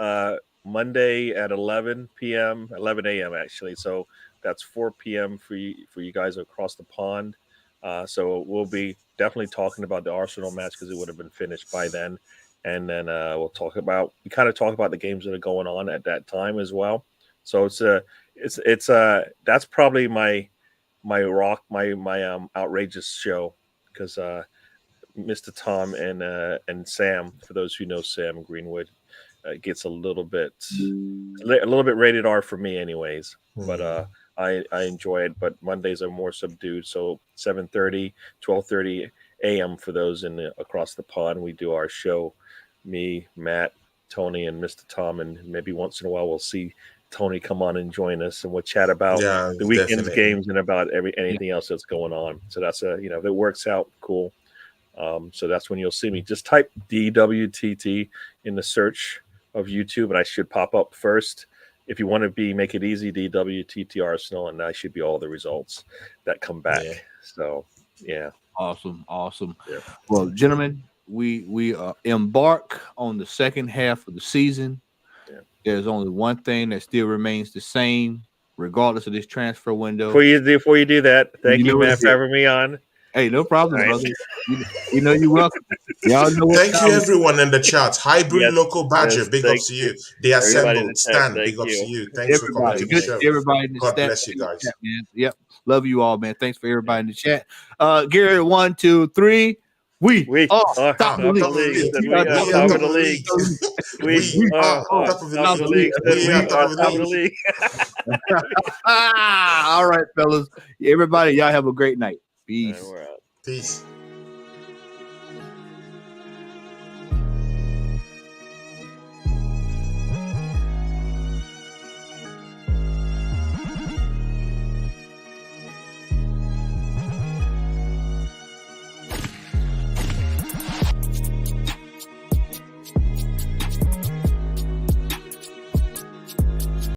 Monday at 11 p.m., 11 a.m. actually. So that's 4 p.m. for you guys across the pond. So we'll be definitely talking about the Arsenal match because it would have been finished by then. And then we talk about the games that are going on at that time as well. So it's that's probably my outrageous show because Mr. Tom and Sam, for those who know Sam Greenwood, gets a little bit rated R for me anyways. But I enjoy it, but Mondays are more subdued. So 7:30, 12:30 a.m. for those across the pond. We do our show. Me, Matt, Tony, and Mr. Tom, and maybe once in a while we'll see Tony come on and join us, and we'll chat about Yeah, the weekend's definitely. games and about anything else that's going on. So that's if it works out, cool. So that's when you'll see me. Just type DWTT in the search of YouTube, and I should pop up first. If you want to make it easy, DWTT Arsenal, and that should be all the results that come back. Yeah. So yeah, Awesome. Yeah. Well, gentlemen, we embark on the second half of the season. Yeah. There's only one thing that still remains the same, regardless of this transfer window. Before you do that, thank you, know Matt, it's for it. having me on. Hey, no problem, All right. brother. You know you're welcome. Y'all know what Thank you, time. everyone in the chat. Hybrid Yes, Local Badger, yes, big thank ups to you. you. They Everybody in the assembled. chat, Stan, thank big ups to you. you. Thanks for coming Everybody, to the good show. everybody in the God chat, bless you guys. man. Yep, love you all, man. Thanks for everybody in the chat. Gary, 1, 2, 3. We We are are top of the top of league. the league. league. Said We are we top are of We the are top league. of top the of the league. league. We are top of the top of the league. Said We we are are top of the top of the league. league. All right, fellas. Everybody, y'all have a great night. And Peace. we're out. Peace.